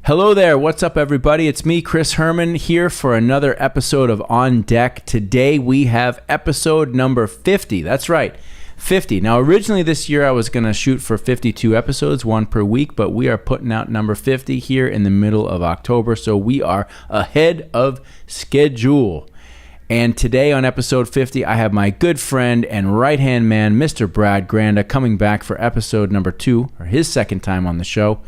Hello there. What's up, everybody? It's me, Chris Herman, here for another episode of On Deck. Today we have episode number 50. That's right, 50. Now, originally this year I was going to shoot for 52 episodes, one per week, but we are putting out number 50 here in the middle of October, so we are ahead of schedule. And today on episode 50, I have my good friend and right-hand man, Mr. Brad Granda, coming back for episode number 2, or his second time on the show.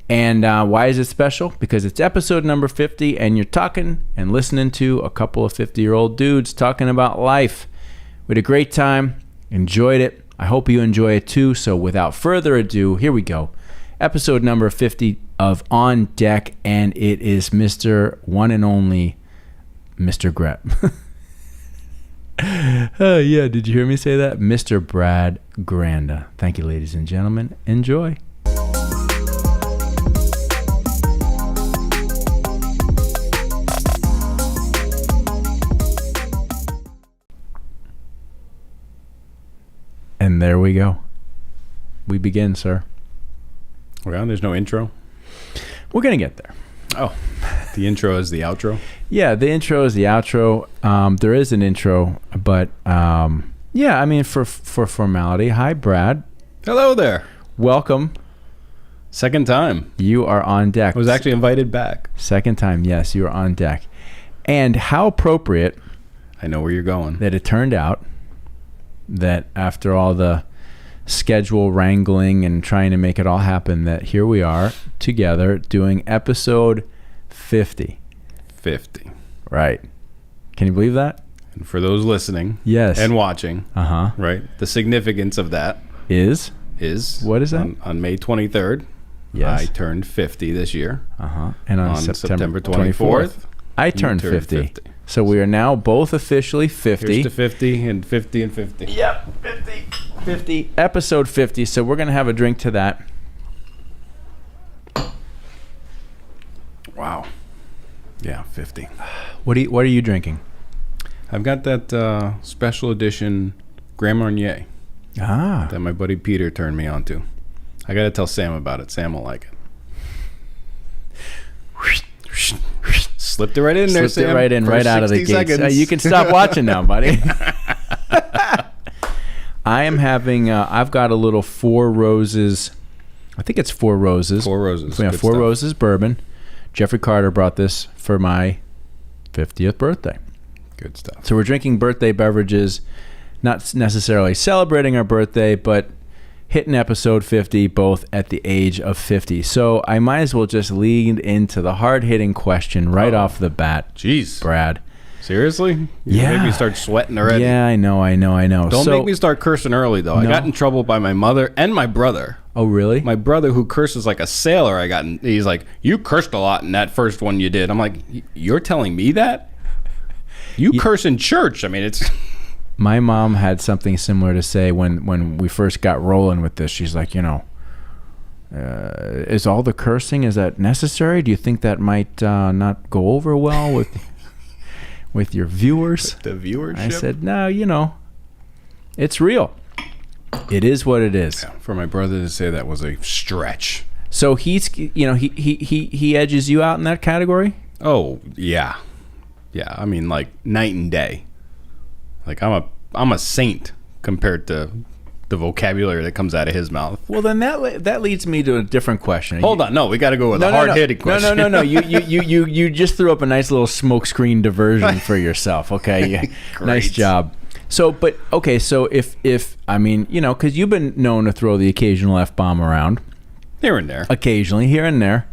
And why is it special? Because it's episode number 50, and you're talking and listening to a couple of 50-year-old dudes talking about life. We had a great time, enjoyed it. I hope you enjoy it too. So without further ado, here we go. Episode number 50 of On Deck, and it is Mr. One and Only Mr. Gret. Oh, yeah, did you hear me say that? Mr. Brad Granda. Thank you, ladies and gentlemen. Enjoy. And there we go. We begin, sir. Well, there's no intro? We're going to get there. Oh, the intro is the outro? Yeah, the intro is the outro. There is an intro, but yeah, I mean, for formality. Hi, Brad. Hello there. Welcome. Second time. You are on deck. I was actually invited back. Second time, yes, you are on deck. And how appropriate. I know where you're going. That it turned out that after all the schedule wrangling and trying to make it all happen, that here we are together doing episode 50. 50. Right. Can you believe that? And for those listening, yes, and watching, right, the significance of that is what is that? On May 23rd, yes, I turned 50 this year. And on September 24th, I turned 50. So we are now both officially 50. Here's to 50 and 50 and 50. Yep, 50. Episode 50. So we're going to have a drink to that. Wow. Yeah, 50. What are you drinking? I've got that special edition Grand Marnier that my buddy Peter turned me on to. I got to tell Sam about it. Sam will like it. Slipped it right in there, Sam. Slipped it right in, right out of the gates. You can stop watching now, buddy. I am having, I've got a little Four Roses. I think it's Four Roses. Four Roses. Yeah, Four Roses bourbon. Jeffrey Carter brought this for my 50th birthday. Good stuff. So we're drinking birthday beverages, not necessarily celebrating our birthday, but hitting episode 50 both at the age of 50. So I might as well just lead into the hard-hitting question right off the bat. Jeez. Brad. Seriously? You make me start sweating already. Yeah, I know. Don't make me start cursing early, though. No. I got in trouble by my mother and my brother. Oh, really? My brother, who curses like a sailor, he's like, you cursed a lot in that first one you did. I'm like, you're telling me that? You curse in church. I mean, it's... My mom had something similar to say when we first got rolling with this. She's like, is all the cursing, is that necessary? Do you think that might not go over well with your viewers? The viewership? I said, no, it's real. It is what it is. Yeah, for my brother to say that was a stretch. So he's, he edges you out in that category? Oh, yeah. Yeah, I mean, like night and day. Like I'm a saint compared to the vocabulary that comes out of his mouth. Well, then that leads me to a different question. Hold on, no, we got to go with a hard-hitting question. No. You just threw up a nice little smokescreen diversion for yourself. Okay, nice job. So, but okay, so if I mean, because you've been known to throw the occasional F-bomb around, here and there, occasionally here and there,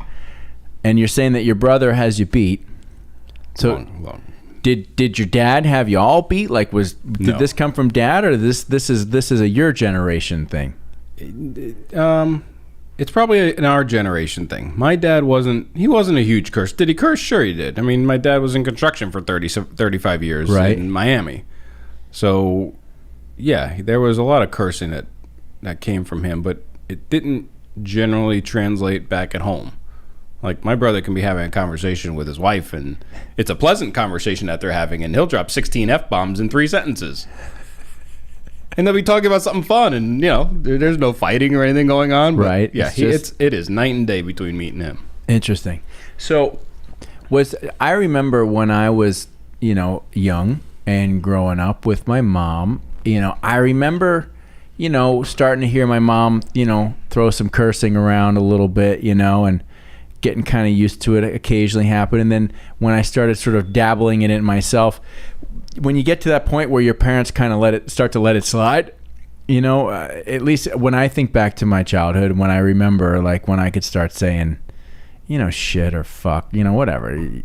and you're saying that your brother has you beat. So. Long. Did your dad have you all beat? Like, did this come from dad, or this is a your generation thing? It's probably an our generation thing. My dad wasn't a huge curse. Did he curse? Sure he did. I mean, my dad was in construction for 35 years in Miami. So, yeah, there was a lot of cursing that came from him, but it didn't generally translate back at home. Like, my brother can be having a conversation with his wife, and it's a pleasant conversation that they're having, and he'll drop 16 F-bombs in 3 sentences. And they'll be talking about something fun, and, there's no fighting or anything going on. But right. Yeah, it is night and day between me and him. Interesting. So I remember when I was, young and growing up with my mom, I remember, starting to hear my mom, throw some cursing around a little bit, and getting kind of used to it occasionally happen. And then when I started sort of dabbling in it myself, when you get to that point where your parents kind of start to let it slide, at least when I think back to my childhood, when I remember like when I could start saying, shit or fuck, whatever.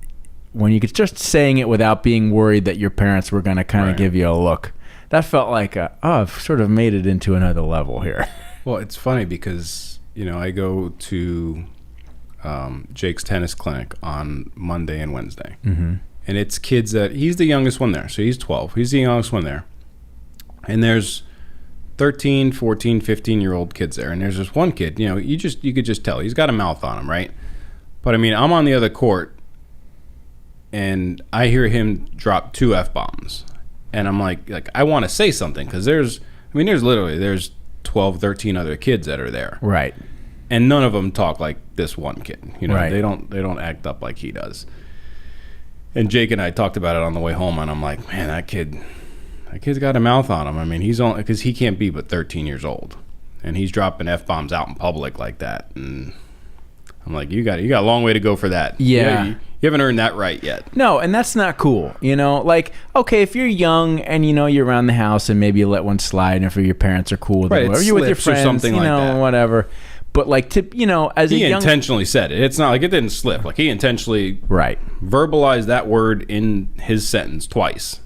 When you could just saying it without being worried that your parents were going to kind of give you a look. That felt like, I've sort of made it into another level here. Well, it's funny because, I go to Jake's tennis clinic on Monday and Wednesday. Mm-hmm. And it's kids he's the youngest one there. So he's 12. He's the youngest one there. And there's 13, 14, 15-year-old kids there. And there's this one kid, you could just tell. He's got a mouth on him, right? But, I'm on the other court, and I hear him drop 2 F-bombs. And I'm like I want to say something because there's 12, 13 other kids that are there. Right. And none of them talk like this one kid. Right. They don't act up like he does. And Jake and I talked about it on the way home, and I'm like, man, that kid's got a mouth on him. He's only because he can't be but 13 years old, and he's dropping F-bombs out in public like that. And I'm like, you got a long way to go for that. Yeah. You haven't earned that right yet. No, and that's not cool. Like, okay, if you're young and you're around the house and maybe you let one slide, and if your parents are cool with it, or you're with your friends, or something like that, whatever. But like as he intentionally said it. It's not like it didn't slip. Like he intentionally verbalized that word in his sentence twice.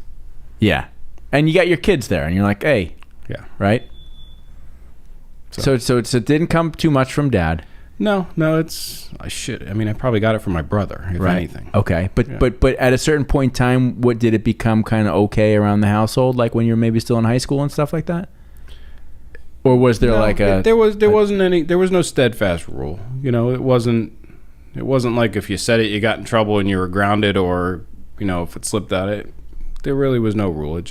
Yeah, and you got your kids there, and you're like, hey, yeah, right. So it didn't come too much from Dad. No, I probably got it from my brother, if anything. Okay, but at a certain point in time, what did it become kind of okay around the household, like when you were maybe still in high school and stuff like that? Or was there there was no steadfast rule. It wasn't like if you said it, you got in trouble and you were grounded, or if it slipped out, there really was no rule. It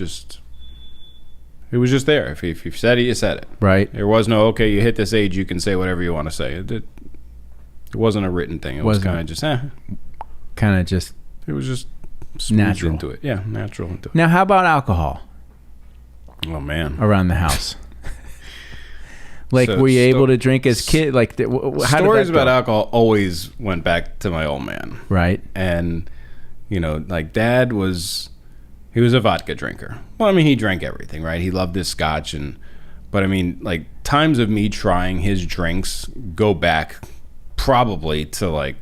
was just there. If you said it, you said it. Right. There was no, okay, you hit this age, you can say whatever you want to say. It wasn't a written thing. It was kind of just, It was just natural into it. Yeah, natural into it. Now, how about alcohol? Oh, man. Around the house. Were you able to drink as kid? Stories about alcohol always went back to my old man. Right. And, Dad was... He was a vodka drinker. Well, he drank everything, right? He loved his scotch. But times of me trying his drinks go back probably to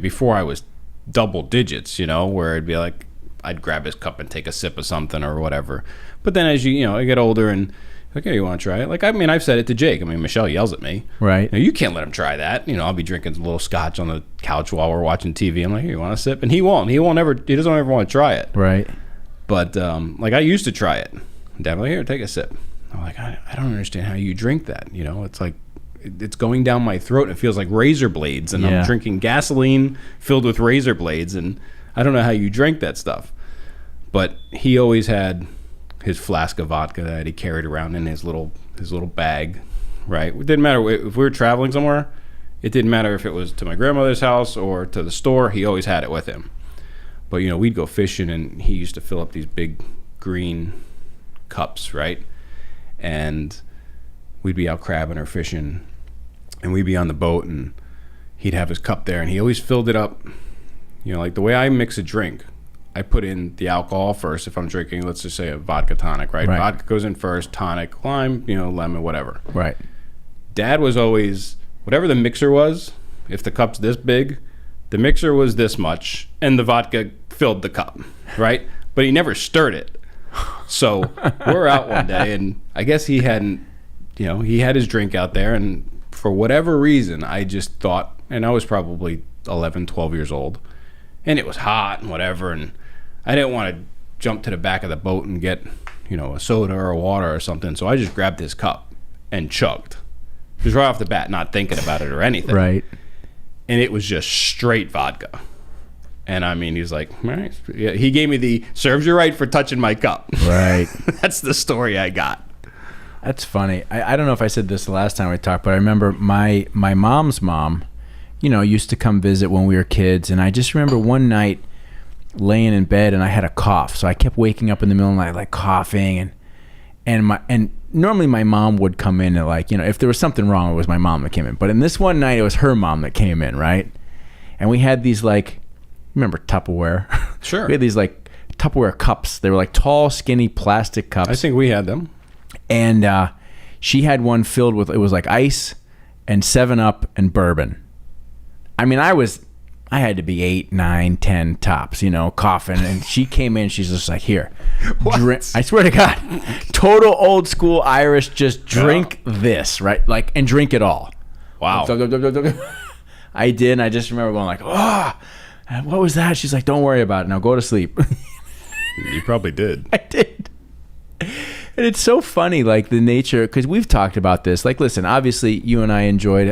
before I was double digits, where it'd be like, I'd grab his cup and take a sip of something or whatever. But then as I get older and okay, you want to try it? I've said it to Jake. Michelle yells at me. Right. You can't let him try that. I'll be drinking a little scotch on the couch while we're watching TV. I'm like, here, you want a sip? And he won't. He doesn't ever want to try it. Right. But, I used to try it. Dad was like, here, take a sip. I'm like, I don't understand how you drink that. It's like, it's going down my throat and it feels like razor blades. And I'm drinking gasoline filled with razor blades. And I don't know how you drink that stuff. But he always had his flask of vodka that he carried around in his little bag, right? It didn't matter if we were traveling somewhere. It didn't matter if it was to my grandmother's house or to the store. He always had it with him. But we'd go fishing, and he used to fill up these big green cups, right? And we'd be out crabbing or fishing, and we'd be on the boat, and he'd have his cup there, and he always filled it up. The way I mix a drink, I put in the alcohol first. If I'm drinking, let's just say a vodka tonic, right? Vodka goes in first, tonic, lime, lemon, whatever. Right. Dad was always, whatever the mixer was, if the cup's this big, the mixer was this much, and the vodka filled the cup, right? But he never stirred it. So we're out one day, and I guess he hadn't, he had his drink out there, and for whatever reason, I just thought, and I was probably 11, 12 years old, and it was hot and whatever, and I didn't want to jump to the back of the boat and get, a soda or a water or something. So I just grabbed his cup and chugged. Just right off the bat, not thinking about it or anything. Right. And it was just straight vodka. And he's like, all right. Yeah, he gave me the, serves you right for touching my cup. Right. That's the story I got. That's funny. I don't know if I said this the last time we talked, but I remember my mom's mom used to come visit when we were kids. And I just remember one night laying in bed and I had a cough. So I kept waking up in the middle of the night, like coughing. And normally my mom would come in and like, if there was something wrong, it was my mom that came in. But in this one night, it was her mom that came in, right? And we had these like, remember Tupperware? Sure. We had these like Tupperware cups. They were like tall, skinny plastic cups. I think we had them. And she had one filled with, it was like ice and 7-Up and bourbon. I mean, I had to be 8, 9, 10 tops, coughing. And she came in, she's just like, here, drink. I swear to God, total old school Irish, just drink this, right? Like, and drink it all. Wow. I did, and I just remember going like, oh, what was that? She's like, don't worry about it. Now go to sleep. You probably did. I did. And it's so funny, like the nature, because we've talked about this. Like, listen, obviously, you and I enjoyed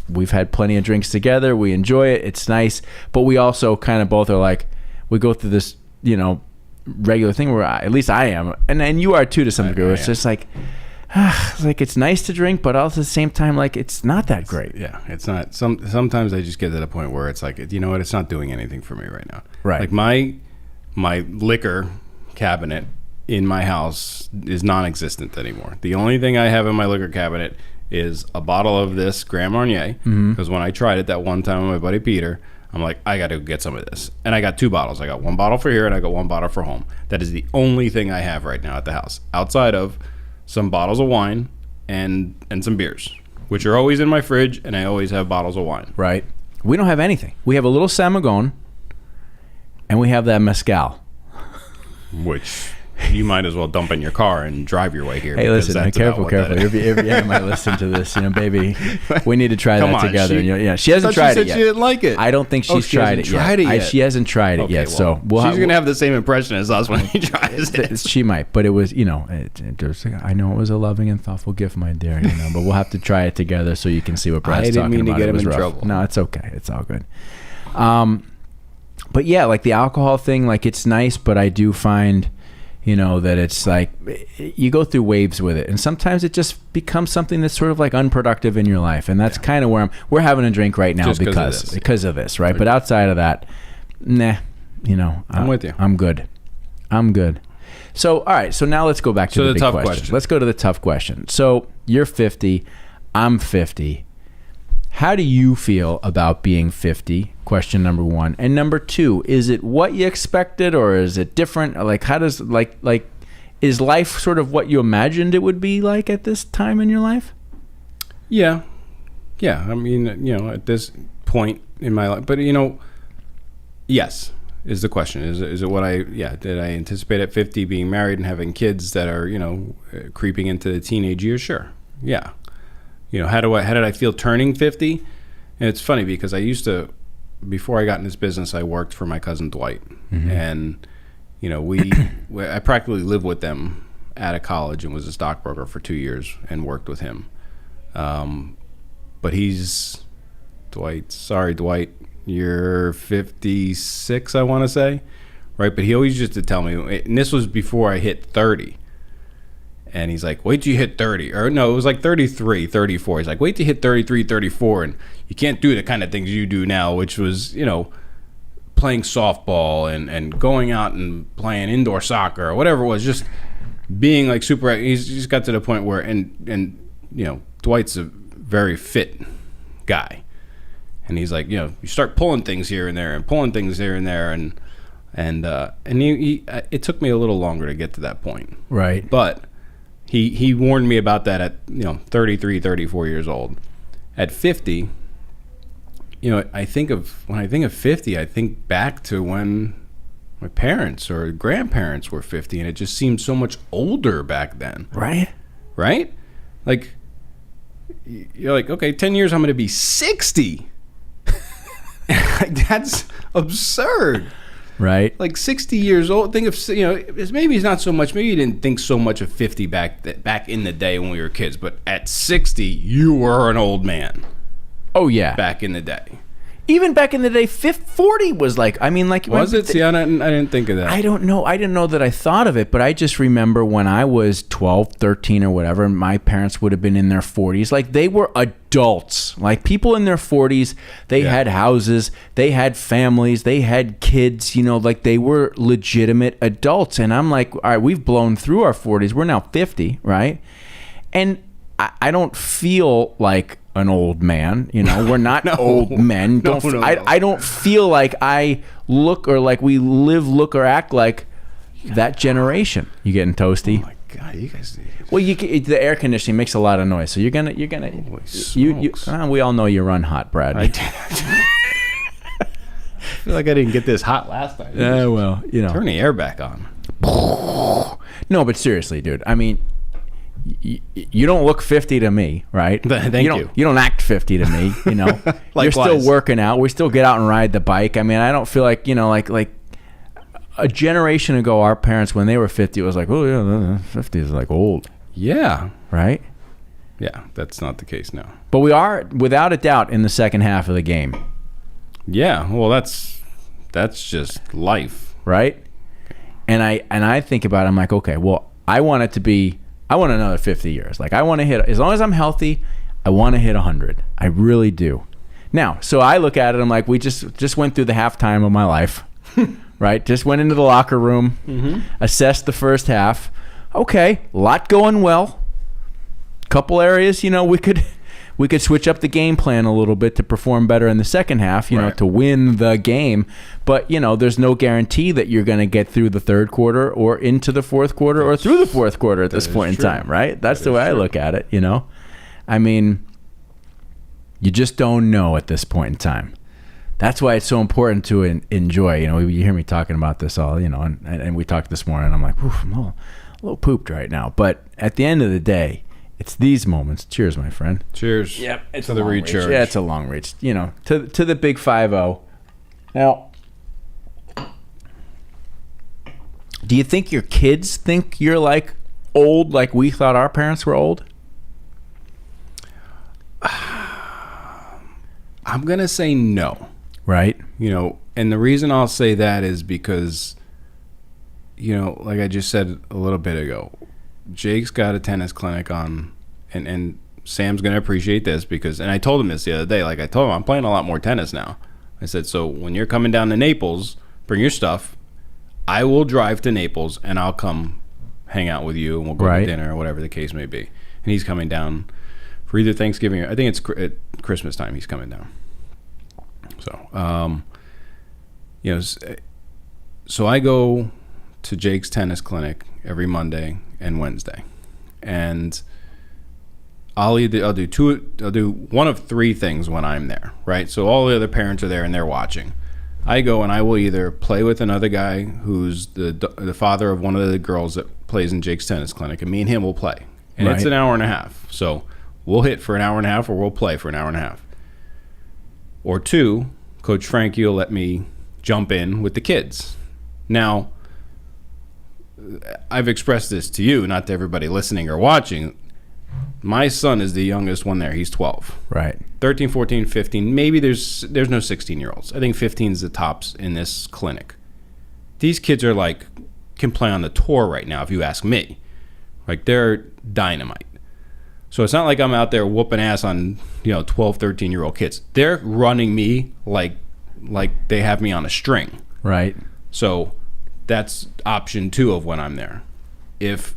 we've had plenty of drinks together. We enjoy it. It's nice, but we also kind of both are like, we go through this, regular thing where at least I am, and you are too to some degree. It's just like, it's nice to drink, but also at the same time, like it's not that great. Yeah, it's not. Sometimes I just get to the point where it's like, you know what? It's not doing anything for me right now. Right. Like my liquor cabinet in my house is non-existent anymore. The only thing I have in my liquor cabinet is a bottle of this Grand Marnier, because when I tried it that one time with my buddy Peter, I'm like, I got to get some of this. And I got 2 bottles. I got 1 bottle for here and I got 1 bottle for home. That is the only thing I have right now at the house, outside of some bottles of wine and some beers, which are always in my fridge, and I always have bottles of wine. Right. We don't have anything. We have a little Samagon, and we have that mezcal. Which you might as well dump in your car and drive your way here. Hey, listen, careful. Every end might listen to this. Baby, we need to try that together. She hasn't tried it yet. She didn't like it. I don't think she's tried it yet. She hasn't tried it yet. So she's going to have the same impression as us when she tries it. She might, but it was, I know it was a loving and thoughtful gift, my dear. But we'll have to try it together so you can see what Brad's talking about. I didn't mean to get him in trouble. No, it's okay. It's all good. But yeah, like the alcohol thing, like it's nice, but I do find, that it's like you go through waves with it, and sometimes it just becomes something that's sort of like unproductive in your life, and that's kind of where we're having a drink right now just because of this, right? But outside of that, nah, I'm with you. I'm good. So all right, so now let's go back to the big tough question. Let's go to the tough question. So you're 50, I'm 50. How do you feel about being 50? Question number 1. And number 2, is it what you expected or is it different? Like, how does, like, is life sort of what you imagined it would be like at this time in your life? Yeah. I mean, at this point in my life, but yes, is the question. Is it what did I anticipate at 50 being married and having kids that are, creeping into the teenage years? Sure. Yeah. How did I feel turning 50? And it's funny because I used to, before I got in this business, I worked for my cousin Dwight, and I practically lived with them out of college and was a stockbroker for 2 years and worked with him. But Dwight, you're 56, I want to say, right? But he always used to tell me, and this was before I hit 30. And he's like, wait till you hit 30. Or no, it was like 33, 34. He's like, wait till you hit 33, 34. And you can't do the kind of things you do now, which was, playing softball and going out and playing indoor soccer or whatever it was. Just being like super. He's just got to the point where, and Dwight's a very fit guy. And he's like, you start pulling things here and there and pulling things here and there. And he it took me a little longer to get to that point. Right. But He warned me about that at 33, 34 years old. At 50, when I think of 50, I think back to when my parents or grandparents were 50, and it just seemed so much older back then. Right? Like you're like, okay, 10 years I'm going to be 60. That's absurd. Right. Like 60 years old. Think of, maybe it's not so much. Maybe you didn't think so much of 50 back in the day when we were kids. But at 60, you were an old man. Oh, yeah. Back in the day. Even back in the day, 40 was like, Was it? See, I didn't think of that. I don't know. I didn't know that I thought of it, but I just remember when I was 12, 13 or whatever, my parents would have been in their 40s. Like they were adults, like people in their 40s. They had houses, they had families, they had kids, you know, like they were legitimate adults. And I'm like, all right, we've blown through our 40s. We're now 50, right? And I don't feel like an old man, you know. We're not old men. I don't feel like I look or like we live, look, or act like that generation. You getting toasty? Oh my God, you guys. Well, the air conditioning makes a lot of noise, so you're gonna. We all know you run hot, Brad. I feel like I didn't get this hot last time. Well, you know, turn the air back on. No, but seriously, dude. I mean, you don't look 50 to me, right? Thank you. You don't act 50 to me, you know. You're still working out. We still get out and ride the bike. I mean, I don't feel like, you know, like a generation ago, our parents, when they were 50, it was like, oh yeah, 50 is like old. Yeah. Right? Yeah, that's not the case now. But we are, without a doubt, in the second half of the game. Yeah. Well, that's just life. Right? And I think about it, I'm like, okay, well, I want another 50 years. Like, I want to hit, as long as I'm healthy, I want to hit 100. I really do. Now, so I look at it, I'm like, we just went through the halftime of my life, right? Just went into the locker room, assessed the first half. Okay, a lot going well. Couple areas, you know, we could switch up the game plan a little bit to perform better in the second half, you know, to win the game. But, you know, there's no guarantee that you're going to get through the third quarter or into the fourth quarter or through the fourth quarter at this point in time, right? That's the way I look at it, you know? I mean, you just don't know at this point in time. That's why it's so important to enjoy. You know, you hear me talking about this all, you know, and we talked this morning. I'm like, I'm a little pooped right now. But at the end of the day, it's these moments. Cheers, my friend. Cheers. Yep. It's to the recharge. Yeah, it's a long reach. You know, to the big 5-0. Now, do you think your kids think you're like old, like we thought our parents were old? I'm going to say no. Right. You know, and the reason I'll say that is because, you know, like I just said a little bit ago, Jake's got a tennis clinic on, and Sam's going to appreciate this because, and I told him this the other day, like I told him I'm playing a lot more tennis now. I said, so when you're coming down to Naples, bring your stuff. I will drive to Naples and I'll come hang out with you and we'll go to dinner or whatever the case may be. And he's coming down for either Thanksgiving or I think it's at Christmas time he's coming down. So, you know, so I go to Jake's tennis clinic every Monday and Wednesday, and I'll do one of three things when I'm there, right? So all the other parents are there and they're watching. I go and I will either play with another guy who's the father of one of the girls that plays in Jake's tennis clinic, and me and him will play, and it's an hour and a half. So we'll hit for an hour and a half, or we'll play for an hour and a half. Or two, Coach Frankie will let me jump in with the kids. Now, I've expressed this to you, not to everybody listening or watching. My son is the youngest one there. He's 12. Right. 13, 14, 15. Maybe there's no 16-year-olds. I think 15 is the tops in this clinic. These kids are like, can play on the tour right now, if you ask me. Like, they're dynamite. So it's not like I'm out there whooping ass on, 12, 13-year-old kids. They're running me like they have me on a string. Right. So that's option 2 of when I'm there. If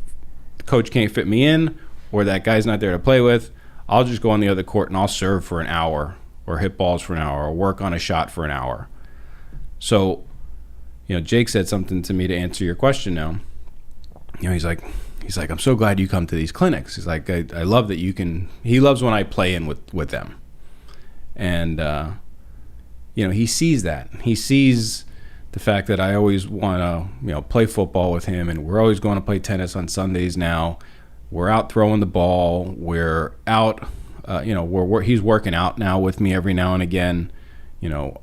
the coach can't fit me in or that guy's not there to play with, I'll just go on the other court and I'll serve for an hour or hit balls for an hour or work on a shot for an hour. So, Jake said something to me to answer your question now. He's like, I'm so glad you come to these clinics. He's like, I love that you can. He loves when I play in with them. And, he sees that. He sees the fact that I always want to, play football with him, and we're always going to play tennis on Sundays now. We're out throwing the ball. We're out, he's working out now with me every now and again,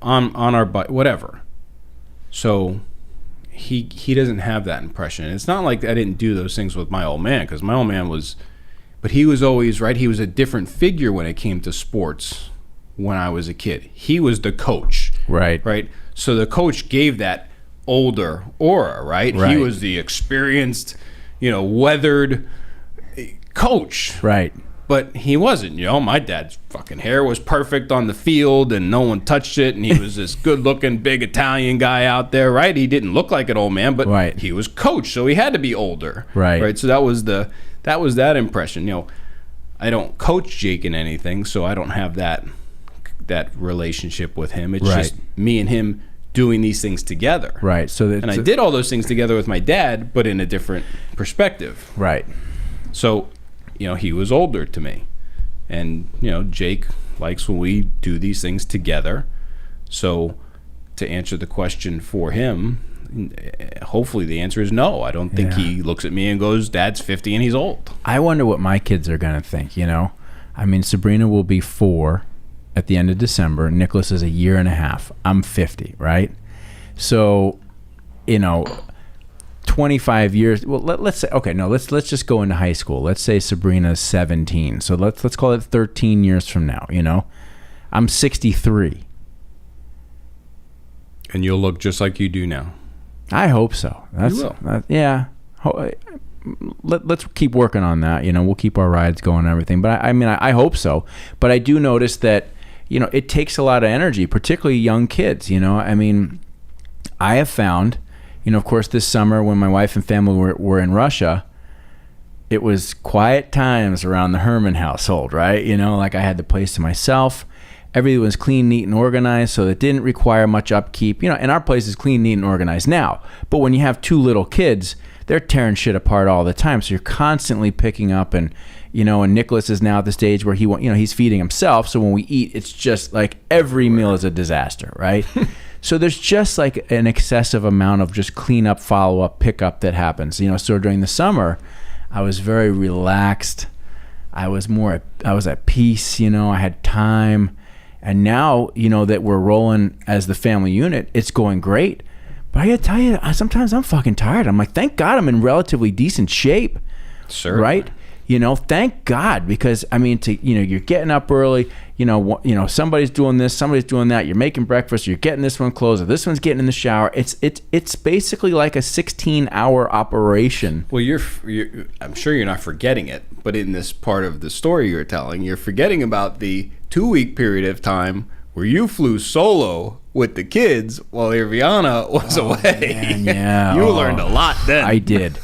on our bike, whatever. So he doesn't have that impression. And it's not like I didn't do those things with my old man, because my old man but he was always, right, he was a different figure when it came to sports when I was a kid. He was the coach. Right. Right. So the coach gave that older aura, right? He was the experienced, weathered coach. Right. But he wasn't, my dad's fucking hair was perfect on the field and no one touched it. And he was this good looking, big Italian guy out there, right? He didn't look like an old man, but he was coached, so he had to be older. Right. So that was that impression. I don't coach Jake in anything, so I don't have that relationship with him. It's just me and him doing these things together. Right. And I did all those things together with my dad, but in a different perspective. Right. So he was older to me. And, Jake likes when we do these things together. So to answer the question for him, hopefully the answer is no. I don't think he looks at me and goes, Dad's 50 and he's old. I wonder what my kids are going to think, I mean, Sabrina will be 4 at the end of December. Nicholas is a year and a half. I'm 50, right? So, 25 years. Well, let's say, okay, no, let's just go into high school. Let's say Sabrina's 17. So let's call it 13 years from now, I'm 63. And you'll look just like you do now. I hope so. You will. Yeah. Let's keep working on that. We'll keep our rides going and everything. But I hope so. But I do notice that, it takes a lot of energy, particularly young kids. I mean, I have found, of course, this summer when my wife and family were in Russia, it was quiet times around the Herman household, right? Like I had the place to myself. Everything was clean, neat, and organized, so it didn't require much upkeep. And our place is clean, neat, and organized now. But when you have 2 little kids, they're tearing shit apart all the time. So you're constantly picking up, and and Nicholas is now at the stage where he's feeding himself. So when we eat, it's just like every meal is a disaster, right? So there's just like an excessive amount of just cleanup, follow-up, pickup that happens. So during the summer, I was very relaxed. I was at peace. I had time. And now, that we're rolling as the family unit, it's going great. But I gotta tell you, sometimes I'm fucking tired. I'm like, thank God I'm in relatively decent shape. Sure. Right? Thank God, because I mean, you're getting up early. Somebody's doing this, somebody's doing that. You're making breakfast. You're getting this one clothes, or this one's getting in the shower. It's basically like a 16-hour operation. Well, I'm sure you're not forgetting it, but in this part of the story you're telling, you're forgetting about the 2-week period of time where you flew solo with the kids while Irviana was away. Man, yeah. You learned a lot then. I did.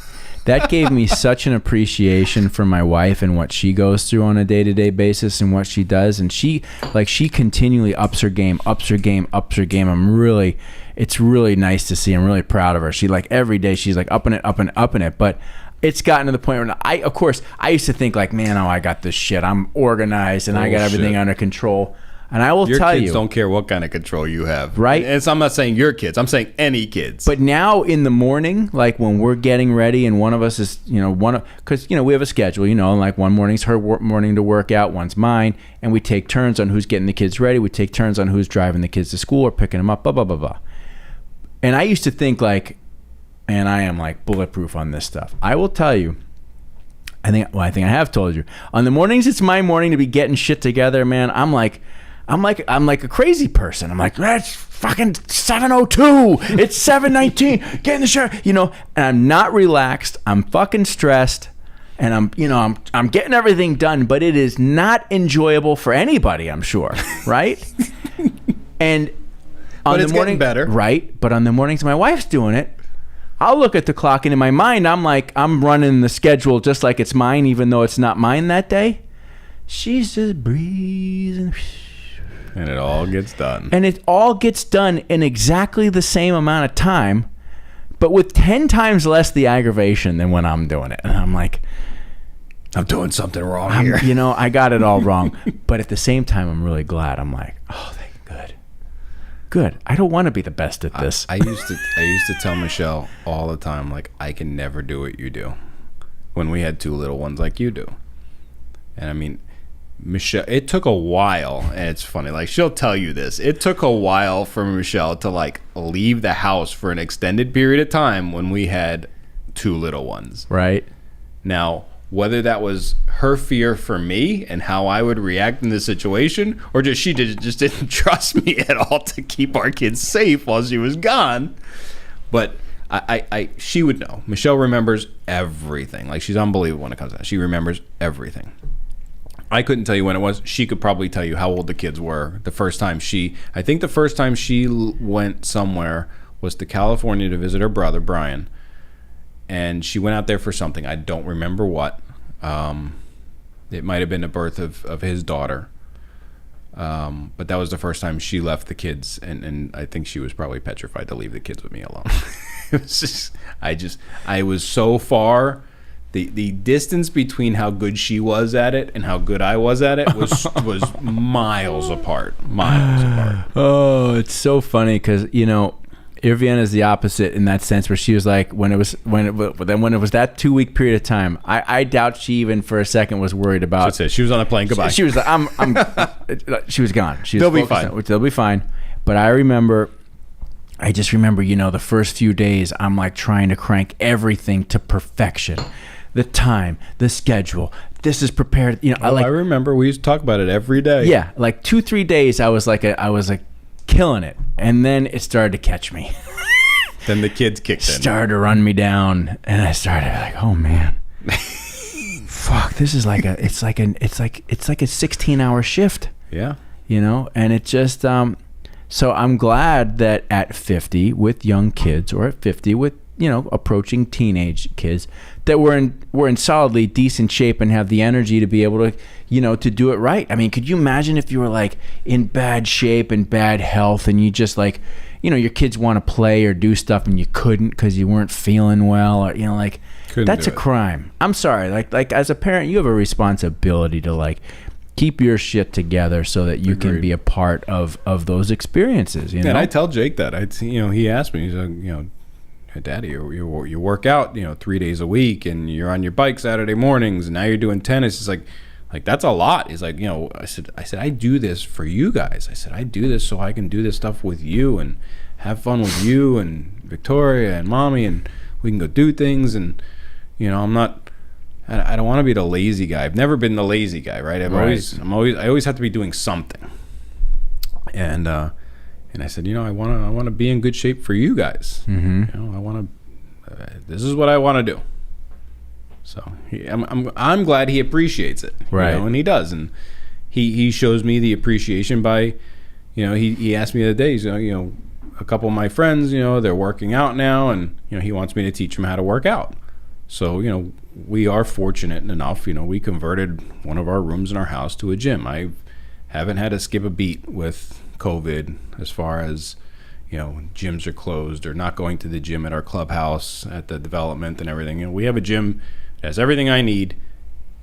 That gave me such an appreciation for my wife and what she goes through on a day-to-day basis and what she does. And she continually ups her game. It's really nice to see. I'm really proud of her. She every day she's upping it. But it's gotten to the point where I used to think man, I got this shit. I'm organized and I got everything under control. And I will tell you, your kids don't care what kind of control you have, right? And I'm not saying your kids. I'm saying any kids. But now in the morning, when we're getting ready, and one of us is, because we have a schedule, one morning's her morning to work out, one's mine, and we take turns on who's getting the kids ready. We take turns on who's driving the kids to school or picking them up, blah blah blah blah. And I used to think and I am bulletproof on this stuff. I will tell you. I think I have told you. On the mornings, it's my morning to be getting shit together, man. I'm like a crazy person. I'm like, that's fucking 7:02. It's 7:19. Get in the shower, and I'm not relaxed. I'm fucking stressed, and I'm getting everything done, but it is not enjoyable for anybody, I'm sure, right? And on the morning, getting better, right? But on the mornings my wife's doing it, I'll look at the clock, and in my mind, I'm running the schedule just like it's mine, even though it's not mine that day. She's just breezing. And it all gets done. And it all gets done in exactly the same amount of time, but with 10 times less the aggravation than when I'm doing it. And I'm like, I'm doing something wrong here. I got it all wrong. But at the same time, I'm really glad. I'm like, oh, good. I don't want to be the best at this. I used to tell Michelle all the time, I can never do what you do when we had 2 little ones like you do. And I mean, Michelle, it took a while, and it's funny, she'll tell you this. It took a while for Michelle to leave the house for an extended period of time when we had 2 little ones. Right. Now, whether that was her fear for me and how I would react in this situation, or just she just didn't trust me at all to keep our kids safe while she was gone. But she would know. Michelle remembers everything. She's unbelievable when it comes to that. She remembers everything. I couldn't tell you when it was. She could probably tell you how old the kids were the first time I think the first time she went somewhere was to California to visit her brother, Brian. And she went out there for something. I don't remember what. It might have been the birth of his daughter. But that was the first time she left the kids. And I think she was probably petrified to leave the kids with me alone. It was just, I was so far. The distance between how good she was at it and how good I was at it was miles apart. Oh, it's so funny because, you know, Irviana is the opposite in that sense, where she was like, when it was that 2-week period of time, I doubt she even for a second was worried about. That's it. She was on a plane. Goodbye. She was like, she was gone. They'll be fine. They'll be fine. But I just remember, you know, the first few days, I'm like trying to crank everything to perfection. The time, the schedule, this is prepared. You know, I remember we used to talk about it every day. Yeah, like 2-3 days, I was like killing it, and then it started to catch me. Then the kids kicked in. Started to run me down, and I started like, oh man, fuck, this is like it's like a 16-hour shift. Yeah, you know, and it just so I'm glad that at 50 with young kids, or at 50 with, you know, approaching teenage kids, that we're in solidly decent shape and have the energy to be able to, you know, to do it right. I mean, could you imagine if you were like in bad shape and bad health, and you just like, you know, your kids want to play or do stuff and you couldn't because you weren't feeling well, or, you know, like, that's a crime. I'm sorry. Like as a parent, you have a responsibility to like keep your shit together so that you can be a part of those experiences. You know, and I tell Jake that. You know, he asked me, he's like, you know, Daddy, you work out, you know, 3 days a week, and you're on your bike Saturday mornings, and now you're doing tennis. It's like that's a lot. He's like, you know, I said I do this for you guys. I said I do this so I can do this stuff with you and have fun with you and Victoria and Mommy, and we can go do things. And, you know, I don't want to be the lazy guy. I've never been the lazy guy, right? I always have to be doing something. And I said, you know, I want to be in good shape for you guys. Mm-hmm. You know, this is what I want to do. So I'm glad he appreciates it, right? You know, and he does, and he shows me the appreciation by, you know, he asked me the other day, you know, a couple of my friends, you know, they're working out now, and, you know, he wants me to teach them how to work out. So, you know, we are fortunate enough, you know, we converted one of our rooms in our house to a gym. I haven't had to skip a beat with COVID as far as, you know, gyms are closed or not going to the gym at our clubhouse at the development and everything. You know, we have a gym that has everything I need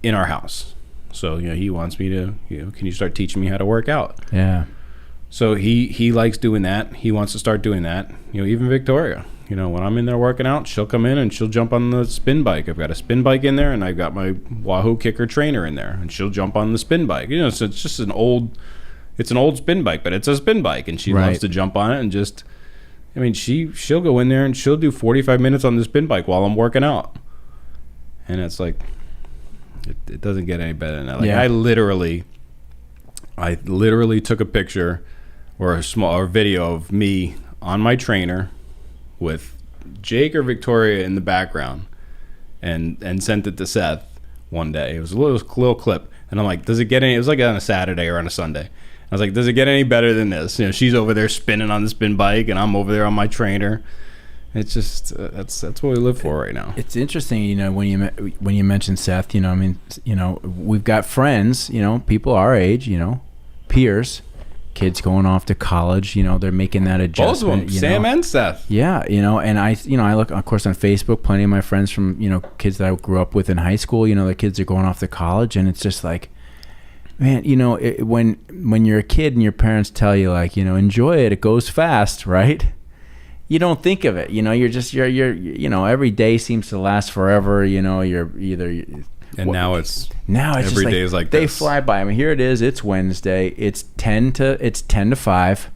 in our house. So, you know, he wants me to, you know, can you start teaching me how to work out? Yeah. So he likes doing that. He wants to start doing that. You know, even Victoria, you know, when I'm in there working out, she'll come in and she'll jump on the spin bike. I've got a spin bike in there, and I've got my Wahoo Kicker trainer in there, and she'll jump on the spin bike. You know, so it's just an old spin bike, but it's a spin bike, and she loves to jump on it and just, I mean, she'll go in there and she'll do 45 minutes on the spin bike while I'm working out. And it's like, it doesn't get any better than that. Like, I literally took a picture or a video of me on my trainer with Jake or Victoria in the background, and sent it to Seth one day. It was a little clip, and I'm like, does it get any? It was like on a Saturday or on a Sunday. I was like, does it get any better than this? You know, she's over there spinning on the spin bike, and I'm over there on my trainer. It's just that's what we live for right now. It's interesting, you know, when you mention Seth. You know, I mean, you know, we've got friends, you know, people our age, you know, peers, kids going off to college, you know, they're making that adjustment. Both of them, Sam and Seth. Yeah, you know, and I look, of course, on Facebook, plenty of my friends from, you know, kids that I grew up with in high school, you know, their kids are going off to college, and it's just like, man, you know, when you're a kid and your parents tell you, like, you know, enjoy it, it goes fast, right? You don't think of it, you know, you're you know, every day seems to last forever, you know, you're either... Now it's every day is like they this. Fly by. I mean, here it is. It's Wednesday. It's 10 to 5.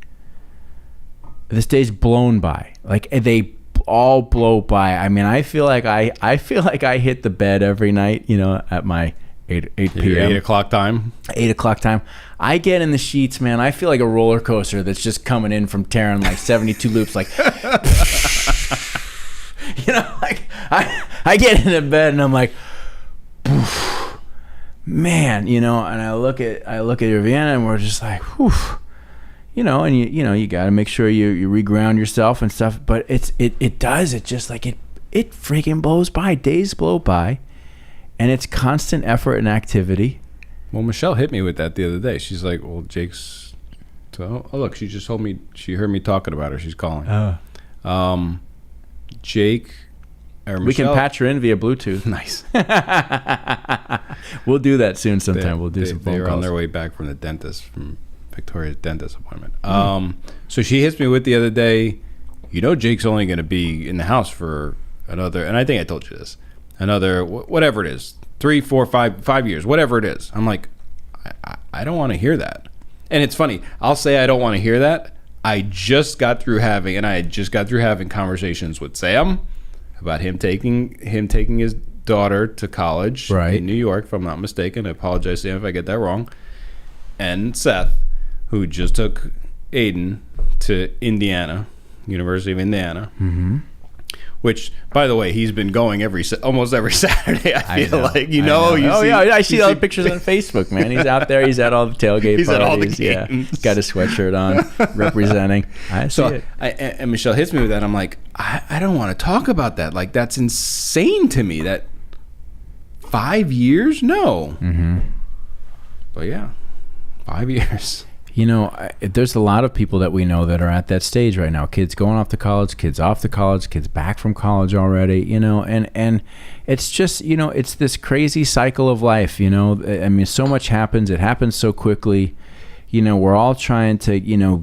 This day's blown by. Like, they all blow by. I mean, I feel like I hit the bed every night, you know, at my 8 p.m. 8 o'clock time. 8 o'clock time. I get in the sheets, man. I feel like a roller coaster that's just coming in from tearing like 72 loops, like. You know, like I get into bed and I'm like, man, and I look at Vienna, and we're just like, whew, and you got to make sure you reground yourself and stuff. But it does. It's just like it freaking blows by. Days blow by, and it's constant effort and activity. Well, Michelle hit me with that the other day. She's like, well, Jake's. So, oh, look, she just told me, she heard me talking about her. She's calling. Jake or Michelle. We can patch her in via Bluetooth. Nice. We'll do that soon sometime. We'll do some phone calls. They're on their way back from the dentist, from Victoria's dentist appointment. So she hits me with the other day, Jake's only going to be in the house for another, and I think I told you this, another, whatever it is, 3, 4, 5 years, whatever it is. I'm like, I don't want to hear that. And it's funny. I'll say I don't want to hear that. I just got through having conversations with Sam about him taking his daughter to college in New York, if I'm not mistaken. I apologize, Sam, if I get that wrong. And Seth, who just took Aiden to Indiana, University of Indiana. Mm-hmm. Which, by the way, he's been going almost every Saturday. I feel like I see all the pictures on Facebook, man. He's out there. He's at all the tailgate parties. At all the games. Got his sweatshirt on, representing. I see it. And Michelle hits me with that. I'm like, I don't want to talk about that. Like, that's insane to me. That 5 years? No. Mm-hmm. But yeah, 5 years. There's a lot of people that we know that are at that stage right now. Kids going off to college, kids off to college, kids back from college already, and it's just, it's this crazy cycle of life, I mean, so much happens. It happens so quickly. We're all trying to,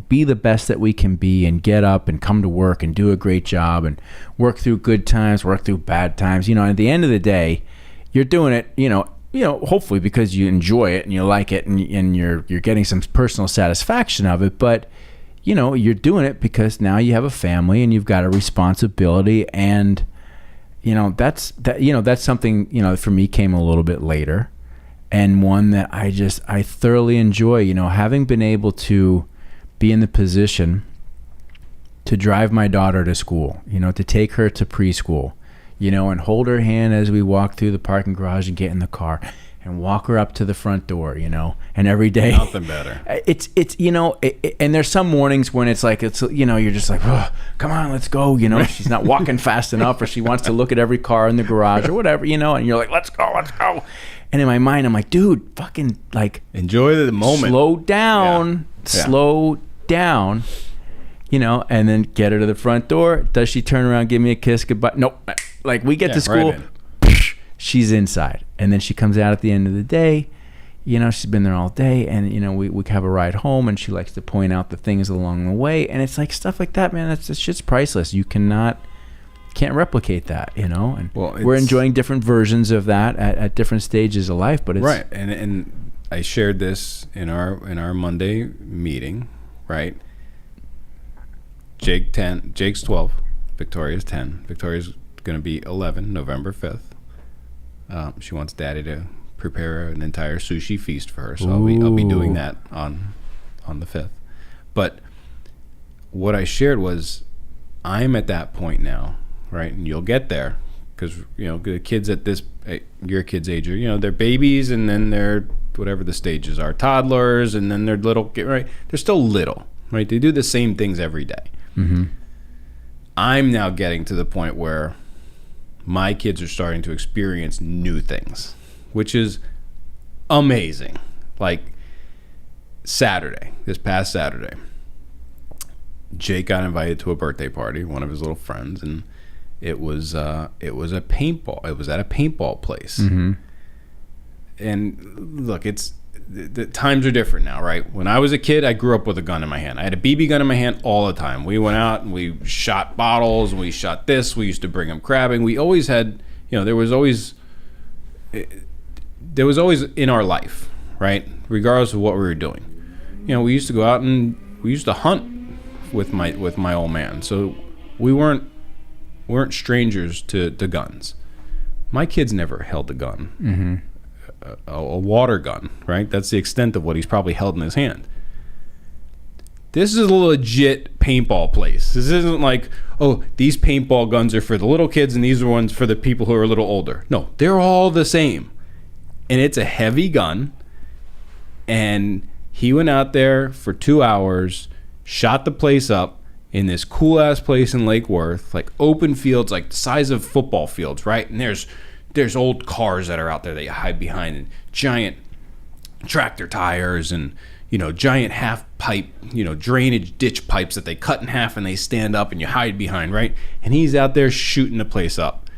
be the best that we can be and get up and come to work and do a great job and work through good times, work through bad times. At the end of the day, you're doing it, hopefully because you enjoy it and you like it and you're getting some personal satisfaction of it, but you're doing it because now you have a family and you've got a responsibility, and that's something for me came a little bit later, and one that I thoroughly enjoy, having been able to be in the position to drive my daughter to school, to take her to preschool, and hold her hand as we walk through the parking garage and get in the car and walk her up to the front door, and every day. Nothing better. It's and there's some mornings when it's like, you're just like, oh, come on, let's go. She's not walking fast enough, or she wants to look at every car in the garage or whatever, and you're like, let's go. And in my mind, I'm like, dude, fucking enjoy the moment. Slow down, and then get her to the front door. Does she turn around, give me a kiss, goodbye? Nope. We get to school, she's inside, and then she comes out at the end of the day. She's been there all day, and we have a ride home, and she likes to point out the things along the way, and it's like stuff like that, man. That's shit's priceless. You can't replicate that, and we're enjoying different versions of that at different stages of life. But it's right, and I shared this in our Monday meeting, right? Jake's 12, Victoria's 10. Victoria's going to be 11, November 5th. She wants Daddy to prepare an entire sushi feast for her, so I'll be doing that on the 5th. But what I shared was, I'm at that point now, right? And you'll get there, because the kids at your kids' age are, they're babies, and then they're whatever the stages are, toddlers, and then they're little, right? They're still little, right? They do the same things every day. Mm-hmm. I'm now getting to the point where my kids are starting to experience new things, which is amazing. Like this past Saturday, Jake got invited to a birthday party, one of his little friends, and it was a paintball. It was at a paintball place. Mm-hmm. And look, the times are different now, right? When I was a kid, I grew up with a gun in my hand. I had a BB gun in my hand all the time. We went out and we shot bottles, and we shot this. We used to bring them crabbing. We always had, there was always in our life, right? Regardless of what we were doing. We used to go out and we used to hunt with my old man. So we weren't strangers to guns. My kid's never held a gun. Mm-hmm. A water gun, right? That's the extent of what he's probably held in his hand. This is a legit paintball place. This isn't like, oh, these paintball guns are for the little kids and these are ones for the people who are a little older. No, they're all the same. and it's a heavy gun. And he went out there for 2 hours, shot the place up in this cool ass place in Lake Worth, like open fields, like the size of football fields, right? And there's old cars that are out there that you hide behind, and giant tractor tires, and giant half pipe, drainage ditch pipes that they cut in half and they stand up and you hide behind, right? And he's out there shooting the place up.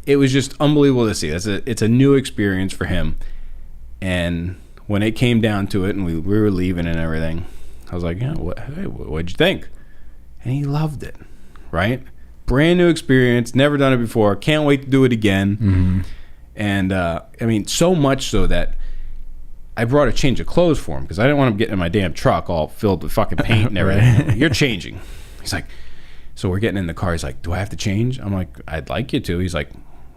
It was just unbelievable to see. It's a new experience for him. And when it came down to it, and we were leaving and everything, I was like, what'd you think? And he loved it, right? Brand new experience, never done it before, can't wait to do it again. Mm-hmm. And so much so that I brought a change of clothes for him, because I didn't want him getting in my damn truck all filled with fucking paint and everything. Right. You're changing. He's like, so we're getting in the car. He's like, do I have to change? I'm like, I'd like you to.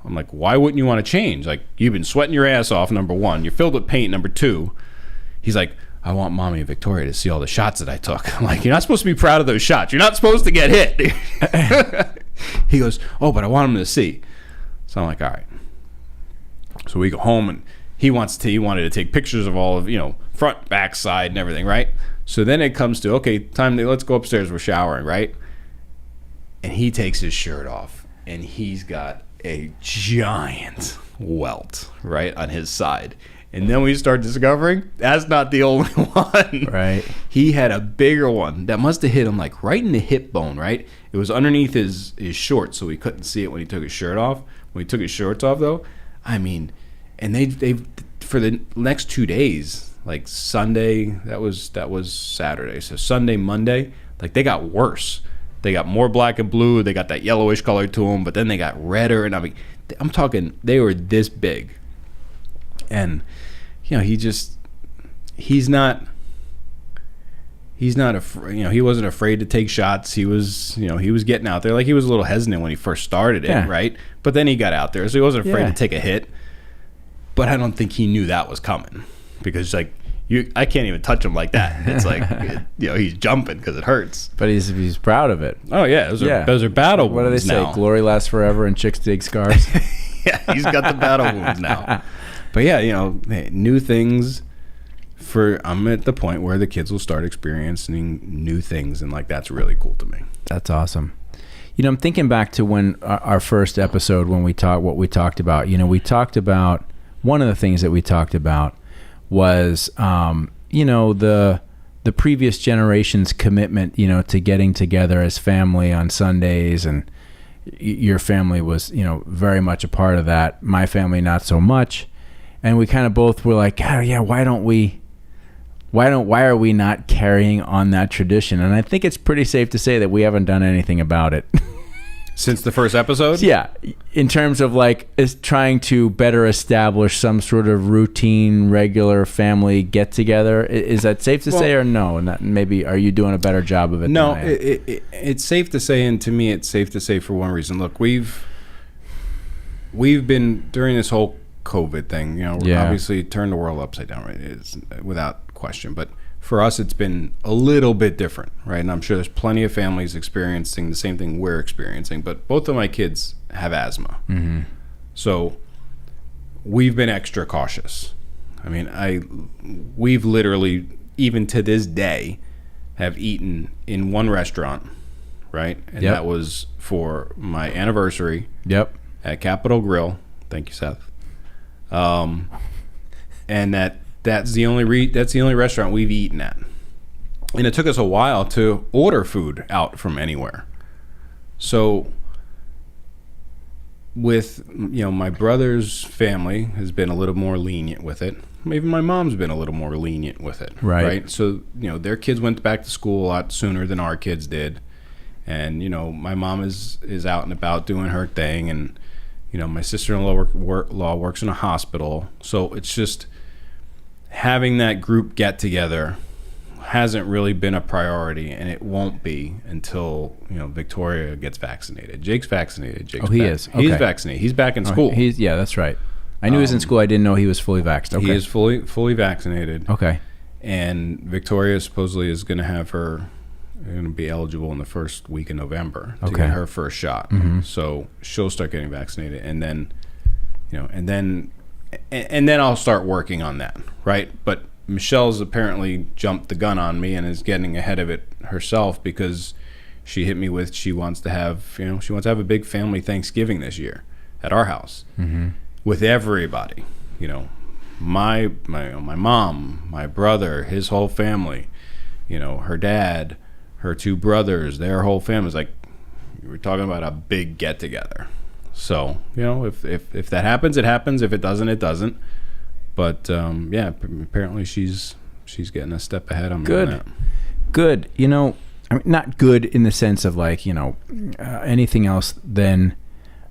I'm like, why wouldn't you want to change? Like, you've been sweating your ass off, number one. You're filled with paint, number two. He's like, I want Mommy and Victoria to see all the shots that I took. I'm like, you're not supposed to be proud of those shots. You're not supposed to get hit. He goes, oh, but I want him to see. So I'm like, all right. So we go home, and he wanted to take pictures of all of, front, back, side, and everything, right? So then it comes to, okay, let's go upstairs. We're showering, right? And he takes his shirt off, and he's got a giant welt right on his side. And then we start discovering that's not the only one. Right. He had a bigger one that must have hit him like right in the hip bone, right? It was underneath his shorts, so we couldn't see it when he took his shirt off. When he took his shorts off, though, I mean, and they for the next 2 days, like Sunday, that was Saturday. So Sunday, Monday, like they got worse. They got more black and blue. They got that yellowish color to them, but then they got redder. And I mean, I'm talking, they were this big. And, he's not afraid, he wasn't afraid to take shots. He was getting out there. Like, he was a little hesitant when he first started it, right? But then he got out there, so he wasn't afraid to take a hit. But I don't think he knew that was coming, because, like, I can't even touch him like that. It's like, he's jumping because it hurts. But he's proud of it. Oh, yeah. Those are battle wounds. What do they say? Now. Glory lasts forever and chicks dig scars. Yeah, he's got the battle wounds now. But yeah, new things. I'm at the point where the kids will start experiencing new things, and like, that's really cool to me. That's awesome. I'm thinking back to when our first episode, when we talked about. We talked about, one of the things that we talked about was the previous generation's commitment to getting together as family on Sundays, and your family was very much a part of that. My family not so much, and we kind of both were like, oh, yeah, why are we not carrying on that tradition? And I think it's pretty safe to say that we haven't done anything about it. Since the first episode? Yeah. In terms of is trying to better establish some sort of routine, regular family get together. Is that safe to say, or no? And maybe, are you doing a better job of it? No, it's safe to say. And to me, it's safe to say for one reason. Look, we've been, during this whole COVID thing, obviously turned the world upside down, right? It's without question. But for us, it's been a little bit different, right? And I'm sure there's plenty of families experiencing the same thing we're experiencing, but both of my kids have asthma. Mm-hmm. So we've been extra cautious. I mean, we've literally, even to this day, have eaten in one restaurant, right? And that was for my anniversary. Yep. At Capitol Grill. Thank you, Seth. And that's the only restaurant we've eaten at. And it took us a while to order food out from anywhere. So with, my brother's family has been a little more lenient with it. Even my mom's been a little more lenient with it. Right. So, their kids went back to school a lot sooner than our kids did. And, my mom is out and about doing her thing. And, my sister-in-law works in a hospital. So it's just, having that group get together hasn't really been a priority, and it won't be until Victoria gets vaccinated. Jake's vaccinated. He is. Okay. He's vaccinated. He's back in school. Yeah, that's right. I knew he was in school. I didn't know he was fully vaxxed. Okay. He is fully vaccinated. Okay. And Victoria supposedly is going to be eligible in the first week of November to get her first shot. Mm-hmm. So she'll start getting vaccinated, and then and then I'll start working on that, right? But Michelle's apparently jumped the gun on me and is getting ahead of it herself because she hit me with she wants to have a big family Thanksgiving this year at our house with everybody, my mom, my brother, his whole family, her dad, her two brothers, their whole family's like, we're talking about a big get together. So, if that happens, it happens. If it doesn't, it doesn't. But apparently she's getting a step ahead on me. Good. I mean, not good in the sense of like, anything else than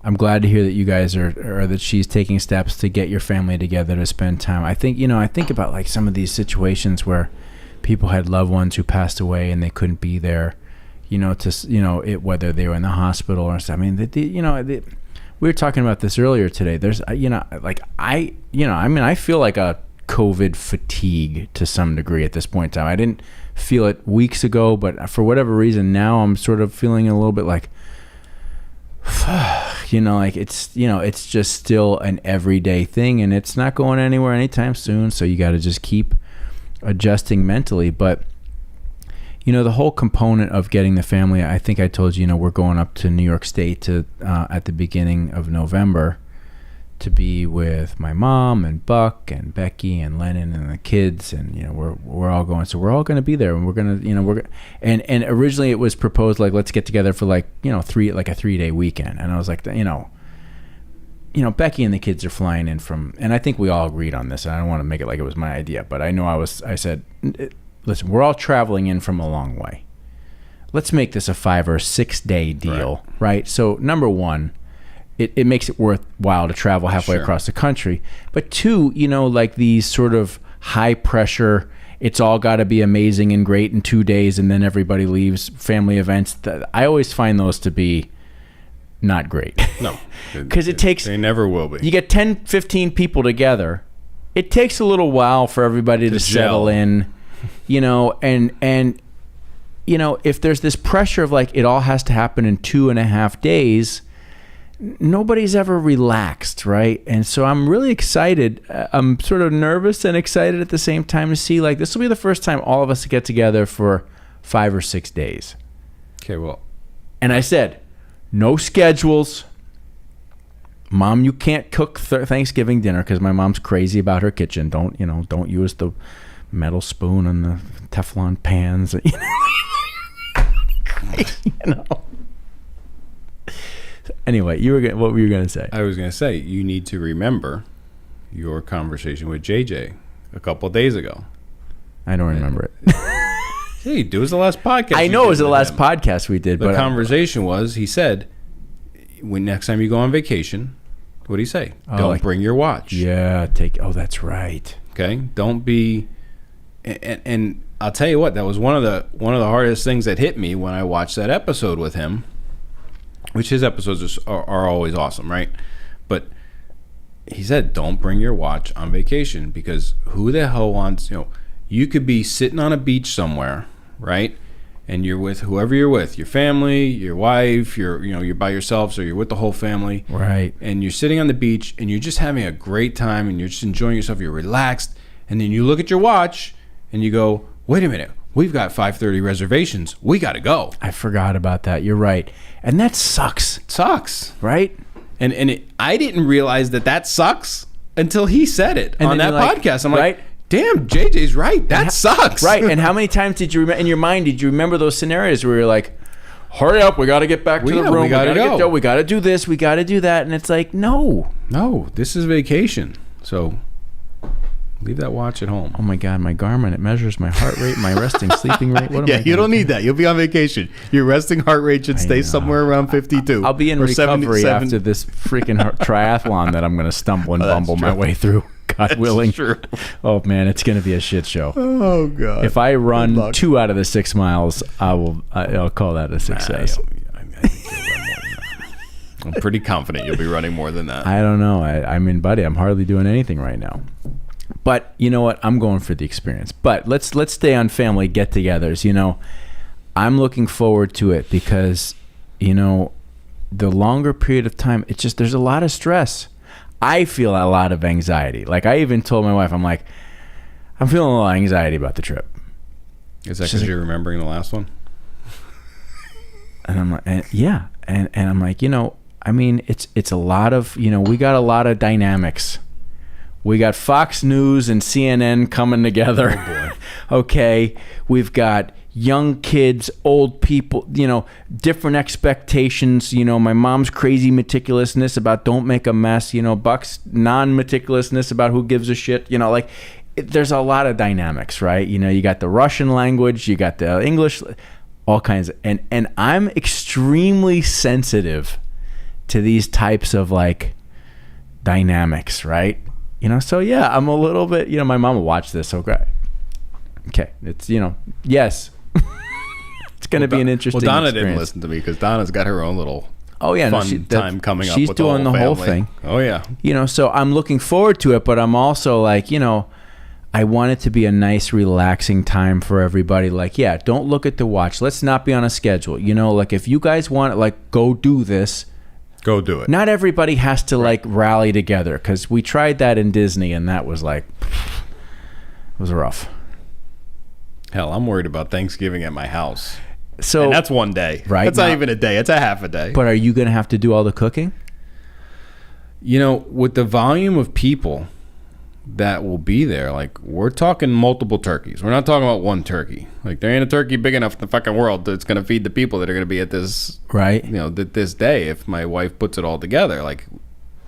I'm glad to hear that you guys or that she's taking steps to get your family together to spend time. I think, I think about like some of these situations where people had loved ones who passed away and they couldn't be there, whether they were in the hospital or something. I mean, we were talking about this earlier today. There's, I feel like a COVID fatigue to some degree at this point in time. I didn't feel it weeks ago, but for whatever reason, now I'm sort of feeling a little bit like, like it's just still an everyday thing and it's not going anywhere anytime soon. So you got to just keep adjusting mentally. But, the whole component of getting the family, I think I told you, we're going up to New York State to at the beginning of November to be with my mom and Buck and Becky and Lennon and the kids, and we're all going. So we're all going to be there, and we're gonna, and originally it was proposed like let's get together for like a 3-day weekend, and I was like, Becky and the kids are flying in from, and I think we all agreed on this. And I don't want to make it like it was my idea, but I know I said, listen, we're all traveling in from a long way. Let's make this a 5 or 6 day deal, right? So number one, it makes it worthwhile to travel halfway across the country. But two, like these sort of high pressure, it's all got to be amazing and great in 2 days and then everybody leaves family events. I always find those to be not great. No. Because they never will be. You get 10, 15 people together. It takes a little while for everybody to settle in, and if there's this pressure of like it all has to happen in 2.5 days, nobody's ever relaxed, right? And so I'm really excited. I'm sort of nervous and excited at the same time to see like this will be the first time all of us get together for 5 or 6 days. Okay, well. And I said, no schedules. Mom, you can't cook Thanksgiving dinner because my mom's crazy about her kitchen. Don't use the metal spoon and the Teflon pans. Anyway, what were you going to say? I was going to say, you need to remember your conversation with JJ a couple of days ago. I don't remember it. Hey, it was the last podcast. I know it was the last podcast we did. The conversation was, he said, when next time you go on vacation, what do you say? Don't bring your watch. Yeah, that's right. Okay, don't be, and I'll tell you what, that was one of the hardest things that hit me when I watched that episode with him. Which his episodes are always awesome, right? But he said, don't bring your watch on vacation because who the hell wants, you could be sitting on a beach somewhere, right? And you're with whoever you're with, your family, your wife, you're by yourself, so you're with the whole family. Right. And you're sitting on the beach and you're just having a great time and you're just enjoying yourself, you're relaxed. And then you look at your watch and you go, wait a minute. We've got 5:30 reservations. We got to go. I forgot about that. You're right. And that sucks. It sucks. Right? And I didn't realize that sucks until he said it on that podcast. I'm like, damn, JJ's right. That sucks. Right. And how many times did you in your mind, did you remember those scenarios where you're like, hurry up, we got to get back to the room. We got to go. We got to do this. We got to do that. And it's like, no, this is vacation. So leave that watch at home. Oh my God, my Garmin, it measures my heart rate, my resting sleeping rate. What am I you don't need that. You'll be on vacation. Your resting heart rate should stay somewhere around 52. I'll be in recovery after this freaking triathlon that I'm going to stumble and bumble my way through. God willing. True. Oh man, it's going to be a shit show. Oh God. If I run 2 out of the 6 miles, I'll call that a success. I'm pretty confident you'll be running more than that. I don't know. I mean, buddy, I'm hardly doing anything right now. But you know what? I'm going for the experience. But let's stay on family get-togethers. I'm looking forward to it because, the longer period of time, it's just there's a lot of stress. I feel a lot of anxiety. Like I even told my wife, I'm like, I'm feeling a little anxiety about the trip. Is that because you're remembering the last one? And I'm like, yeah. And I'm like, I mean, it's a lot of, we got a lot of dynamics. We got Fox News and CNN coming together. Oh boy. Okay. We've got young kids, old people, different expectations. My mom's crazy meticulousness about don't make a mess. Buck's non-meticulousness about who gives a shit. There's a lot of dynamics, right? You got the Russian language, you got the English, all kinds of, and I'm extremely sensitive to these types of like dynamics, right? So yeah, I'm a little bit, my mom will watch this, so great. Okay, it's, yes. It's going to be an interesting Donna experience. didn't listen to me because Donna's got her own little fun time coming up with she's doing the whole thing. Oh, yeah. So I'm looking forward to it, but I'm also like, I want it to be a nice, relaxing time for everybody. Like, yeah, don't look at the watch. Let's not be on a schedule. Like if you guys want, like, go do this. Go do it. Not everybody has to like rally together, because we tried that in Disney and that was like, it was rough. Hell, I'm worried about Thanksgiving at my house. So and that's one day. Right. That's not even a day. It's a half a day. But are you going to have to do all the cooking? With the volume of people that will be there, like we're talking multiple turkeys. We're not talking about one turkey. Like there ain't a turkey big enough in the fucking world that's going to feed the people that are going to be at this, right? This day. If my wife puts it all together, like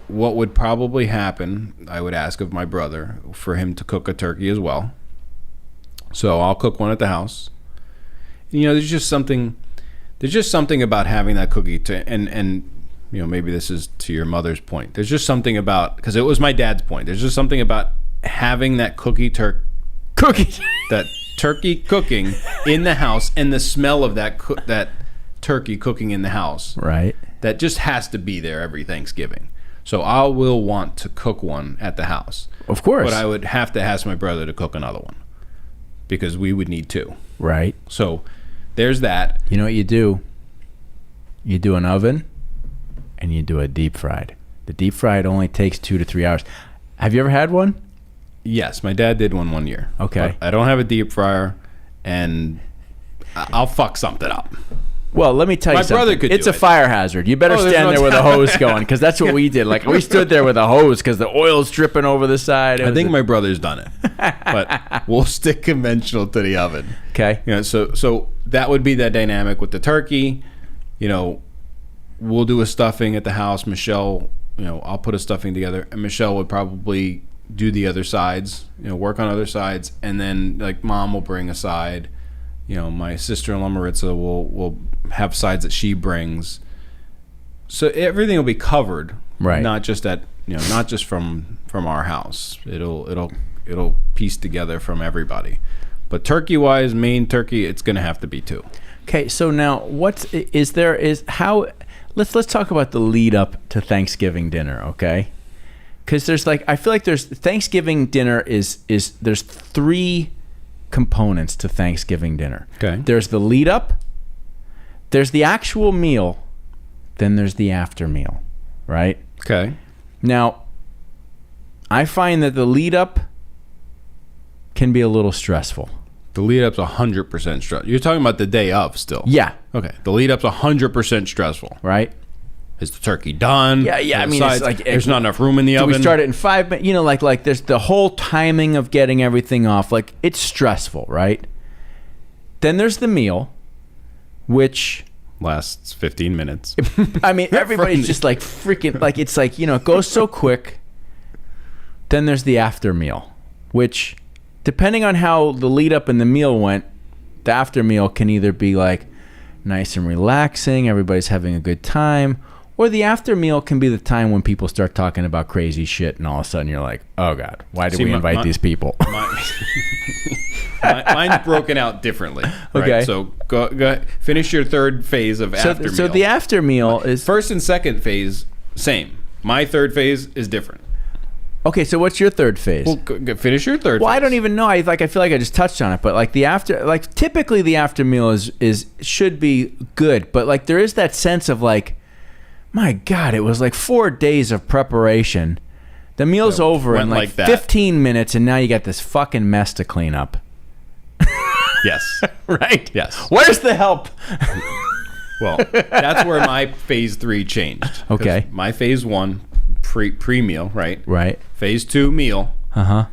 what would probably happen, I would ask of my brother for him to cook a turkey as well. So I'll cook one at the house. There's just something about having that cookie and maybe this is to your mother's point. There's just something about, because it was my dad's point. There's just something about having that that turkey cooking in the house and the smell of that turkey cooking in the house. Right. That just has to be there every Thanksgiving. So I will want to cook one at the house. Of course. But I would have to ask my brother to cook another one because we would need two. Right. So there's that. You know what you do? You do an oven. And you do a deep fried. The deep fried only takes 2 to 3 hours. Have you ever had one? Yes, my dad did one year. Okay. But I don't have a deep fryer, and I'll fuck something up. Well, let me tell you something. My brother could do it. It's a fire hazard. You better stand there with a hose going, because that's what we did. Like we stood there with a hose because the oil's dripping over the side. I think my brother's done it, but we'll stick conventional to the oven. Okay. So that would be that dynamic with the turkey. We'll do a stuffing at the house. Michelle, I'll put a stuffing together, and Michelle would probably do the other sides, work on other sides, and then like mom will bring a side. My sister-in-law Maritza will have sides that she brings. So everything will be covered, right? Not just not just from our house. It'll piece together from everybody. But turkey-wise, main turkey, it's going to have to be 2. Okay, so now let's talk about the lead up to Thanksgiving dinner, okay? Because I feel like there's Thanksgiving dinner is there's 3 components to Thanksgiving dinner. Okay. There's the lead up, there's the actual meal, then there's the after meal, right? Okay. Now, I find that the lead up can be a little stressful. The lead up's 100% stressful. You're talking about the day of still. Yeah. Okay. The lead up's 100% stressful. Right. Is the turkey done? Yeah. I mean, it's like there's not enough room in the oven. Do we start it in 5 minutes? Like there's the whole timing of getting everything off. Like it's stressful, right? Then there's the meal, which lasts 15 minutes. I mean, everybody's just like freaking like it's like it goes so quick. Then there's the after meal, which, depending on how the lead up and the meal went, the after meal can either be like nice and relaxing, everybody's having a good time, or the after meal can be the time when people start talking about crazy shit and all of a sudden you're like, oh God, why did we invite these people? Mine's broken out differently. Right? Okay. So go finish your third phase of after meal. So the after meal is... First and second phase, same. My third phase is different. Okay, so what's your third phase? Well, finish your third phase. Well, I don't even know. I feel like I just touched on it, but like typically the after meal is should be good, but like there is that sense of like, my God, it was like 4 days of preparation, The meal's over in like that. 15 minutes, and now you got this fucking mess to clean up. Yes. Right? Yes. Where's the help? Well, that's where my phase 3 changed. 'Cause Okay. my phase 1, pre-meal, right? Right. Phase 2, meal. Uh-huh.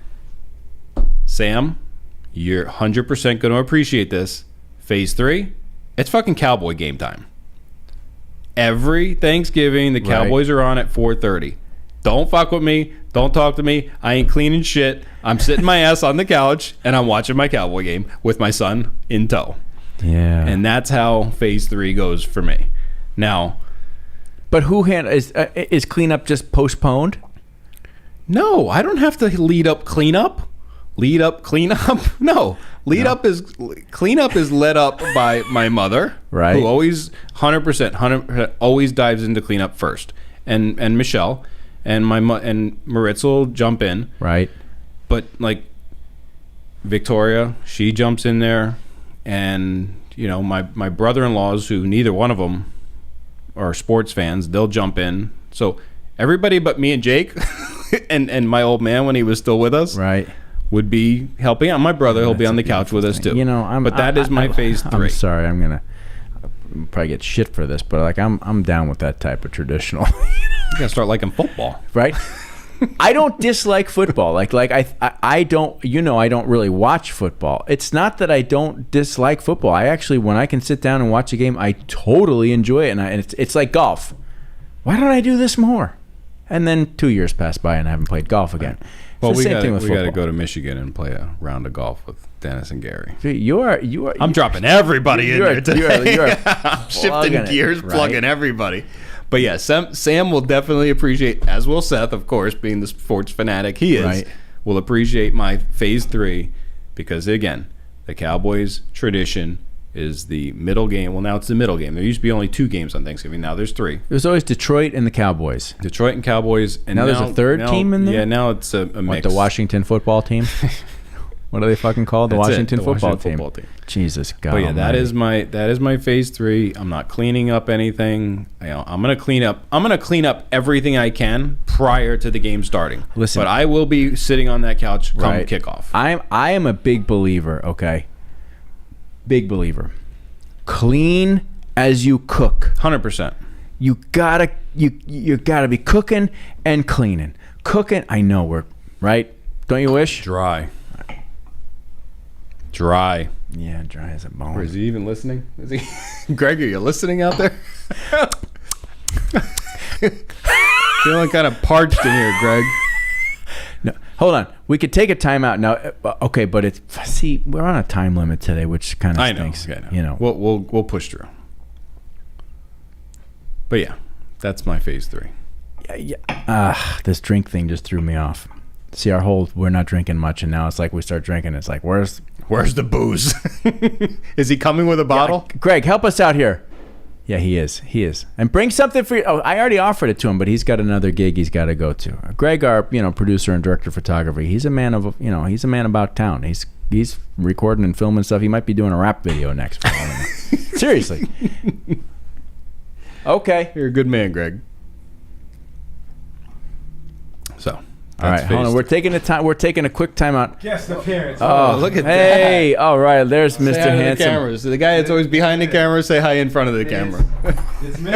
Sam, you're 100% going to appreciate this. Phase 3, it's fucking Cowboy game time. Every Thanksgiving, the Cowboys are on at 4:30. Don't fuck with me. Don't talk to me. I ain't cleaning shit. I'm sitting my ass on the couch, and I'm watching my Cowboy game with my son in tow. Yeah. And that's how phase 3 goes for me. Now, but is cleanup just postponed? no, I don't have to lead up cleanup. Lead up cleanup? No. Cleanup is led up by my mother, right? Who always 100% always dives into cleanup first, and Michelle and and Maritza will jump in, right? But like Victoria, she jumps in there, and my brother-in-laws, who neither one of them are sports fans, they'll jump in. So everybody but me and Jake, and my old man when he was still with us, right, would be helping out. My brother, he'll be on the couch with us too. But that is my phase 3. I'm sorry, I'm gonna probably get shit for this, but like I'm down with that type of traditional. You gotta start liking football, right? I don't dislike football. Like I don't. I don't really watch football. It's not that I don't dislike football. I actually, when I can sit down and watch a game, I totally enjoy it. And it's like golf. Why don't I do this more? And then 2 years pass by and I haven't played golf again. Well, we got to go to Michigan and play a round of golf with Dennis and Gary. You are. I'm dropping everybody in there today. You are I'm shifting gears, right? Plugging everybody. But yeah, Sam will definitely appreciate, as will Seth, of course, being the sports fanatic he is, right, will appreciate my phase 3 because, again, the Cowboys' tradition is the middle game. Well, now it's the middle game. There used to be only 2 games on Thanksgiving. Now there's 3. There's always Detroit and the Cowboys. Detroit and Cowboys. And now there's a third team in there? Yeah, now it's a mix. What, the Washington football team? What are they fucking called? The Washington football team. Jesus God. But yeah, that is my phase 3. I'm not cleaning up anything. I'm gonna clean up everything I can prior to the game starting. Listen, but I will be sitting on that couch come right, kickoff. I am a big believer. Okay, big believer. Clean as you cook. 100%. You gotta be cooking and cleaning. Cooking. I know we're right. Don't you wish? Dry. Yeah, dry as a bone. Or is he even listening? Is he? Greg, are you listening out there? Feeling kind of parched in here, Greg. No, hold on. We could take a timeout now. Okay, but we're on a time limit today, which kind of stinks. I know. We'll push through. But yeah, that's my phase 3. Yeah. This drink thing just threw me off. See, we're not drinking much, and now it's like we start drinking. It's like, where's the booze? Is he coming with a bottle? Yeah, Greg, help us out here. Yeah, he is. And bring something for you. Oh, I already offered it to him, but he's got another gig he's got to go to. Greg, our producer and director of photography, he's a man about town. He's recording and filming stuff. He might be doing a rap video next. Seriously. Okay. You're a good man, Greg. So. All right, hold on. We're taking a quick timeout. Guest appearance. Oh, look at that. Hey, all right. There's Mr. Say hi Handsome. to the cameras. The guy that's always behind the camera, say hi in front of the camera. It's me.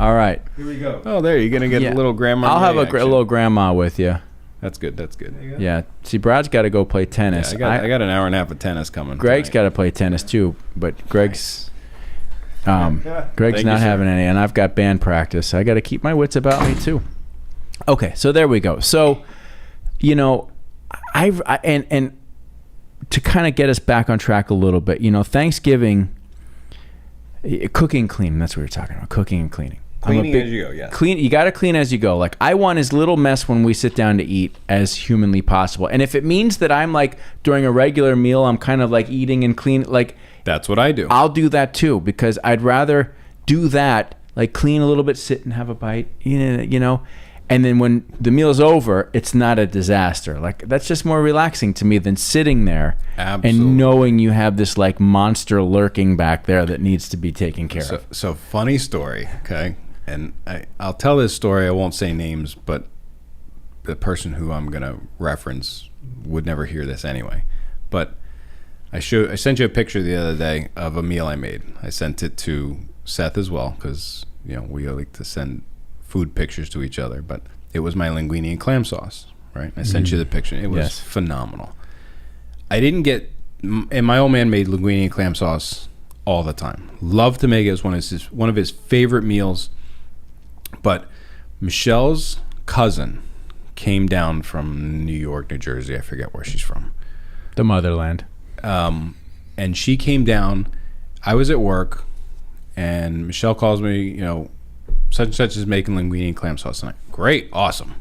All right. Here we go. Oh, there. You're going to get a little grandma. I'll have a little grandma with you. That's good. Yeah. See, Brad's got to go play tennis. Yeah, I got an hour and a half of tennis coming. Greg's got to play tennis too, but Greg's not having any, and I've got band practice. I got to keep my wits about me too. Okay, so there we go. So, and to kind of get us back on track a little bit, Thanksgiving, cooking, cleaning. That's what we're talking about. Cooking and cleaning. Cleaning as you go, yeah. You got to clean as you go. Like, I want as little mess when we sit down to eat as humanly possible. And if it means that I'm like during a regular meal, I'm kind of like eating and clean, like that's what I do. I'll do that too, because I'd rather do that, like clean a little bit, sit and have a bite, and then when the meal's over, it's not a disaster. Like, that's just more relaxing to me than sitting there and knowing you have this like monster lurking back there that needs to be taken care of. So funny story, okay? And I'll tell this story. I won't say names, but the person who I'm gonna reference would never hear this anyway, but I sent you a picture the other day of a meal I made. I sent it to Seth as well because we like to send food pictures to each other. But it was my linguine and clam sauce, right? I sent you the picture. It was phenomenal. I didn't get, and my old man made linguine and clam sauce all the time. Loved to make it. It was one of his favorite meals. But Michelle's cousin came down from New York, New Jersey. I forget where she's from. The motherland. And she came down. I was at work, and Michelle calls me, such and such is making linguine and clam sauce tonight. Great, awesome.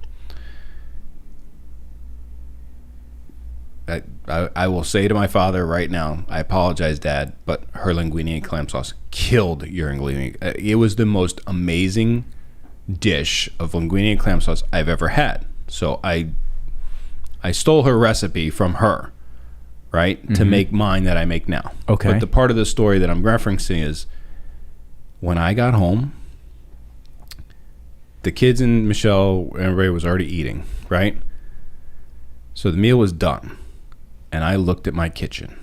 I will say to my father right now, I apologize, Dad, but her linguine and clam sauce killed your linguine. It was the most amazing dish of linguine and clam sauce I've ever had. So I stole her recipe from her, right, to make mine that I make now. Okay. But the part of the story that I'm referencing is when I got home, the kids and Michelle, everybody was already eating, right? So the meal was done. And I looked at my kitchen,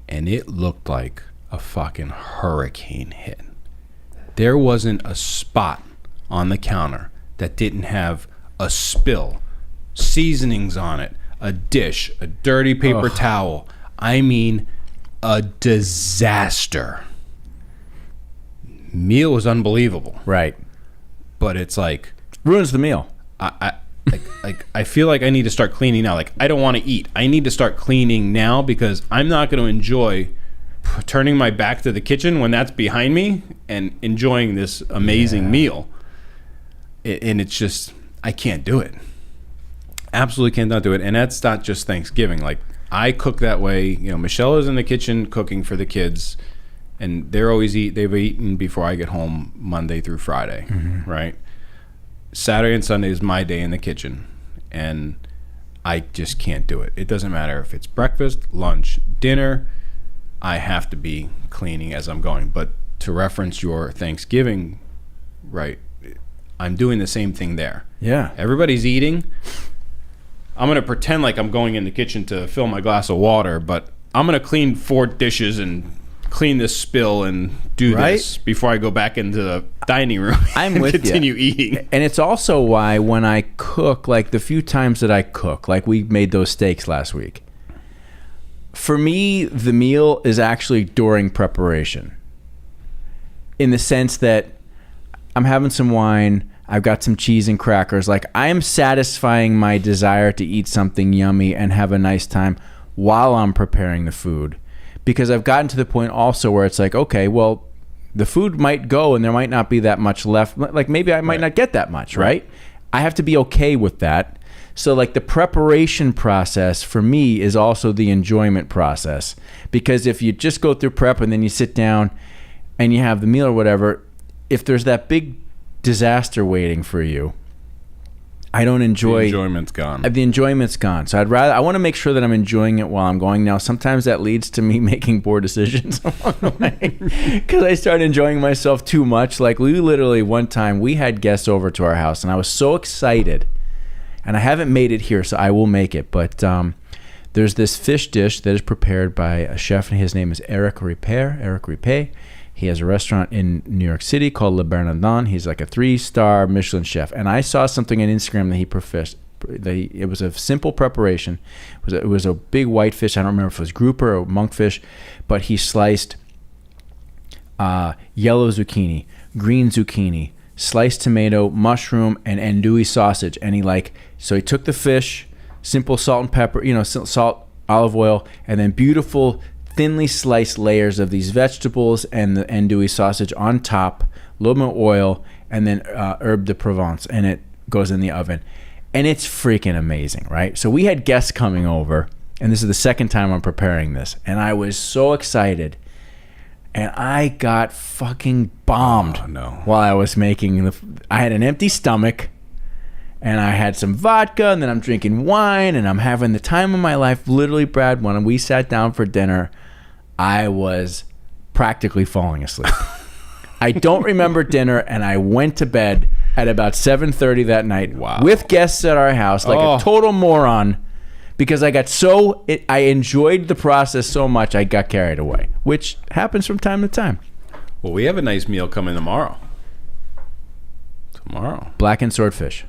and it looked like a fucking hurricane hit. There wasn't a spot on the counter that didn't have a spill, seasonings on it, a dish, a dirty paper towel. I mean, a disaster. Meal was unbelievable. Right. But it's like... ruins the meal. I feel like I need to start cleaning now. Like, I don't want to eat. I need to start cleaning now because I'm not going to enjoy turning my back to the kitchen when that's behind me and enjoying this amazing meal. And it's just, I can't do it. Absolutely cannot do it. And that's not just Thanksgiving. Like, I cook that way. Michelle is in the kitchen cooking for the kids, and they've eaten before I get home Monday through Friday, right? Saturday and Sunday is my day in the kitchen, and I just can't do it. It doesn't matter if it's breakfast, lunch, dinner. I have to be cleaning as I'm going. But to reference your Thanksgiving, right, I'm doing the same thing there. Yeah. Everybody's eating. I'm going to pretend like I'm going in the kitchen to fill my glass of water, but I'm going to clean 4 dishes and clean this spill and do this before I go back into the dining room and continue eating. And it's also why when I cook, like the few times that I cook, like we made those steaks last week, for me, the meal is actually during preparation, in the sense that I'm having some wine, I've got some cheese and crackers. Like, I am satisfying my desire to eat something yummy and have a nice time while I'm preparing the food. Because I've gotten to the point also where it's like, okay, well, the food might go and there might not be that much left. Like, maybe I might not get that much, right? I have to be okay with that. So, like, the preparation process for me is also the enjoyment process. Because if you just go through prep and then you sit down and you have the meal or whatever, if there's that big disaster waiting for you, I don't enjoy... the enjoyment's gone. The enjoyment's gone. So I want to make sure that I'm enjoying it while I'm going. Now, sometimes that leads to me making poor decisions along the way because I start enjoying myself too much. Like, we literally, one time, we had guests over to our house, and I was so excited. And I haven't made it here, so I will make it. But there's this fish dish that is prepared by a chef, and his name is Eric Ripé. He has a restaurant in New York City called Le Bernardin. He's like a 3-star Michelin chef. And I saw something on Instagram that he professed. It was a simple preparation. It was a big white fish. I don't remember if it was grouper or monkfish, but he sliced yellow zucchini, green zucchini, sliced tomato, mushroom, and andouille sausage. And so he took the fish, simple salt and pepper, salt, olive oil, and then beautiful thinly sliced layers of these vegetables and the andouille sausage on top, a little more oil, and then herbe de Provence, and it goes in the oven. And it's freaking amazing, right? So we had guests coming over, and this is the second time I'm preparing this, and I was so excited, and I got fucking bombed while I was making I had an empty stomach, and I had some vodka, and then I'm drinking wine, and I'm having the time of my life. Literally, Brad, when we sat down for dinner, I was practically falling asleep. I don't remember dinner, and I went to bed at about 7:30 that night. Wow. With guests at our house, like a total moron, because I got I enjoyed the process so much I got carried away, which happens from time to time. Well, we have a nice meal coming tomorrow. Blackened swordfish.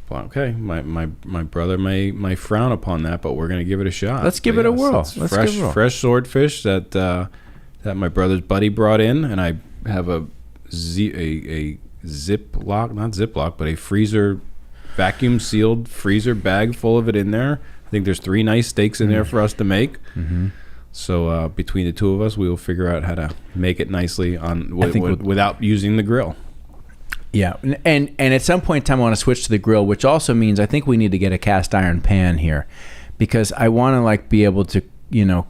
Well, okay, my brother may frown upon that, but we're gonna give it a shot. Let's give it a whirl. Let's give it a whirl. Fresh swordfish that my brother's buddy brought in, and I have a Ziploc, not Ziploc, but a freezer, vacuum sealed freezer bag full of it in there. I think there's 3 nice steaks in there for us to make. Mm-hmm. So between the two of us, we will figure out how to make it nicely without using the grill. Yeah, and at some point in time, I want to switch to the grill, which also means I think we need to get a cast iron pan here, because I want to like be able to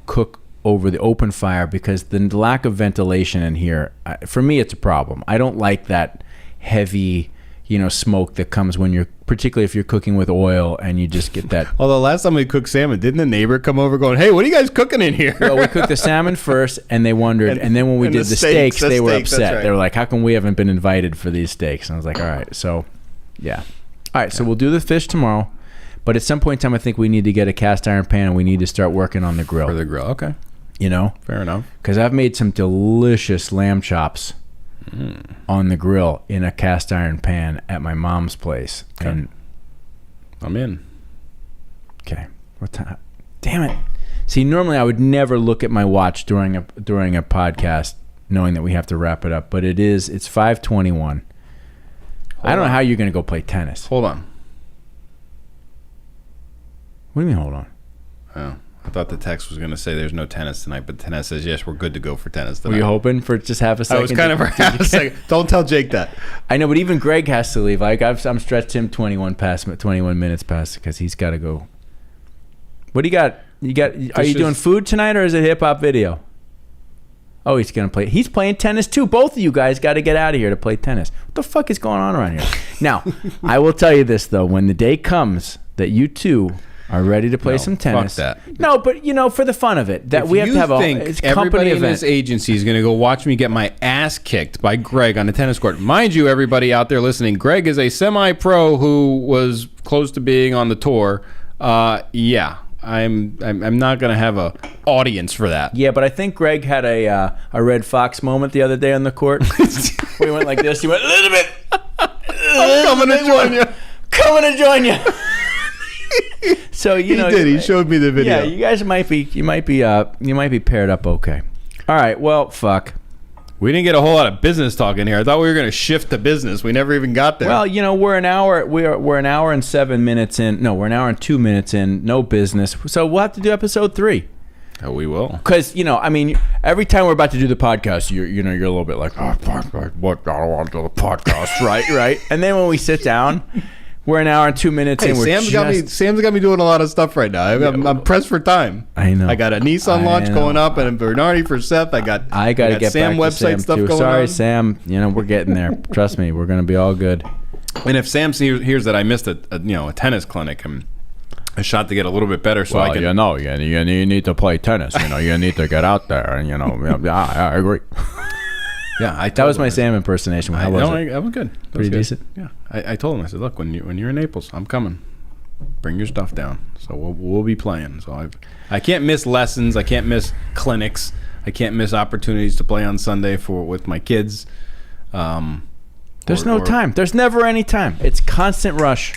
cook over the open fire, because the lack of ventilation in here, for me, it's a problem. I don't like that heavy smoke that comes particularly if you're cooking with oil and you just get that. Although last time we cooked salmon, didn't the neighbor come over going, "Hey, what are you guys cooking in here?" Well, we cooked the salmon first, and they wondered, and then when we did the steaks, they were upset. Right. They were like, "How come we haven't been invited for these steaks?" And I was like, "All right, so, yeah, all right, so we'll do the fish tomorrow, but at some point in time, I think we need to get a cast iron pan and we need to start working on the grill." For the grill, okay, fair enough. Because I've made some delicious lamb chops on the grill in a cast iron pan at my mom's place. Okay. And I'm in. Okay. What time? Damn it. See, normally I would never look at my watch during a podcast knowing that we have to wrap it up, but it's 5:21. I don't know how you're going to go play tennis. Hold on. What do you mean hold on? Oh. I thought the text was going to say there's no tennis tonight, but tennis says, yes, we're good to go for tennis tonight. Were you hoping for just half a second? I was kind of for half a second. Don't tell Jake that. I know, but even Greg has to leave. Like I'm stretched him 21 minutes past because he's got to go. What do you got? Are you doing food tonight or is it hip hop video? Oh, he's going to play. He's playing tennis too. Both of you guys got to get out of here to play tennis. What the fuck is going on around here? Now, I will tell you this though. When the day comes that you two are ready to play some tennis. Fuck that. No, but for the fun of it, that we have to have a company event. Everybody in this agency is going to go watch me get my ass kicked by Greg on the tennis court. Mind you, everybody out there listening, Greg is a semi-pro who was close to being on the tour. Yeah, I'm not going to have a audience for that. Yeah, but I think Greg had a Red Fox moment the other day on the court. We went like this. He went, "Elizabeth, I'm coming to join you. Coming to join you." So he did. He showed me the video. Yeah, you guys might be paired up okay. All right. Well, fuck. We didn't get a whole lot of business talk in here. I thought we were going to shift to business. We never even got there. Well, we're an hour. We're an hour and 7 minutes in. No, we're an hour and 2 minutes in. No business. So we'll have to do episode 3. Oh, we will. Because every time we're about to do the podcast, you're a little bit like, oh, what? I don't want to do the podcast, right? And then when we sit down. We're an hour and 2 minutes in. Sam's got me doing a lot of stuff right now. I'm pressed for time. I know. I got a Nissan launch going up and a Bernardi for Seth. I got to get Sam back website to Sam stuff too. going Sorry, on. Sam. We're getting there. Trust me, we're going to be all good. And if Sam hears that I missed a tennis clinic and a shot to get a little bit better, so I can. You need to play tennis. You need to get out there, and I agree. Yeah, that was my Sam impersonation. How was it? That was good. Pretty decent. Yeah, I told him. I said, "Look, when you're in Naples, I'm coming. Bring your stuff down. So we'll be playing. So I can't miss lessons. I can't miss clinics. I can't miss opportunities to play on Sunday with my kids. There's no time. There's never any time. It's constant rush.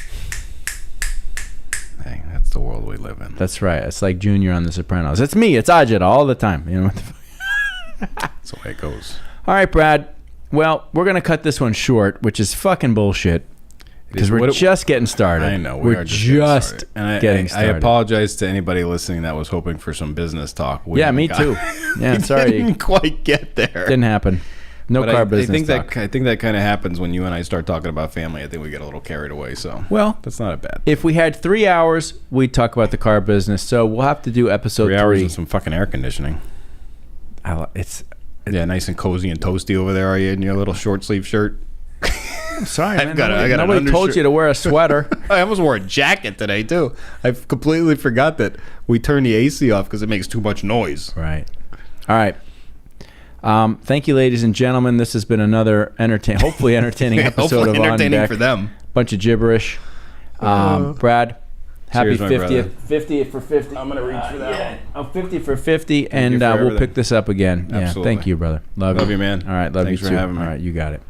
Hey, that's the world we live in. That's right. It's like Junior on The Sopranos. It's me. It's Ajit all the time. That's the way it goes. All right, Brad. Well, we're going to cut this one short, which is fucking bullshit. Because we're just getting started. I know. We're just getting started. I apologize to anybody listening that was hoping for some business talk. Yeah, me too. Yeah, sorry. Didn't quite get there. Didn't happen. No car business talk. I think that kind of happens when you and I start talking about family. I think we get a little carried away. So that's not a bad thing. If we had 3 hours, we'd talk about the car business. So we'll have to do episode 3. 3 hours and some fucking air conditioning. Yeah, nice and cozy and toasty over there. Are you in your little short sleeve shirt? I'm sorry, man. Nobody told you to wear a sweater. I almost wore a jacket today too. I completely forgot that we turned the AC off because it makes too much noise. Right. All right. Thank you, ladies and gentlemen. This has been another hopefully entertaining episode Hopefully of On entertaining Deck. for them. Bunch of gibberish. Brad, happy Cheers, my 50th. brother. 50 for 50. I'm gonna reach for that one. 50 for 50, and you for we'll everything. pick this up again. Yeah, Absolutely. thank you, brother. Love Love you, man. All right, love Thanks you for too. having me. All right, you got it.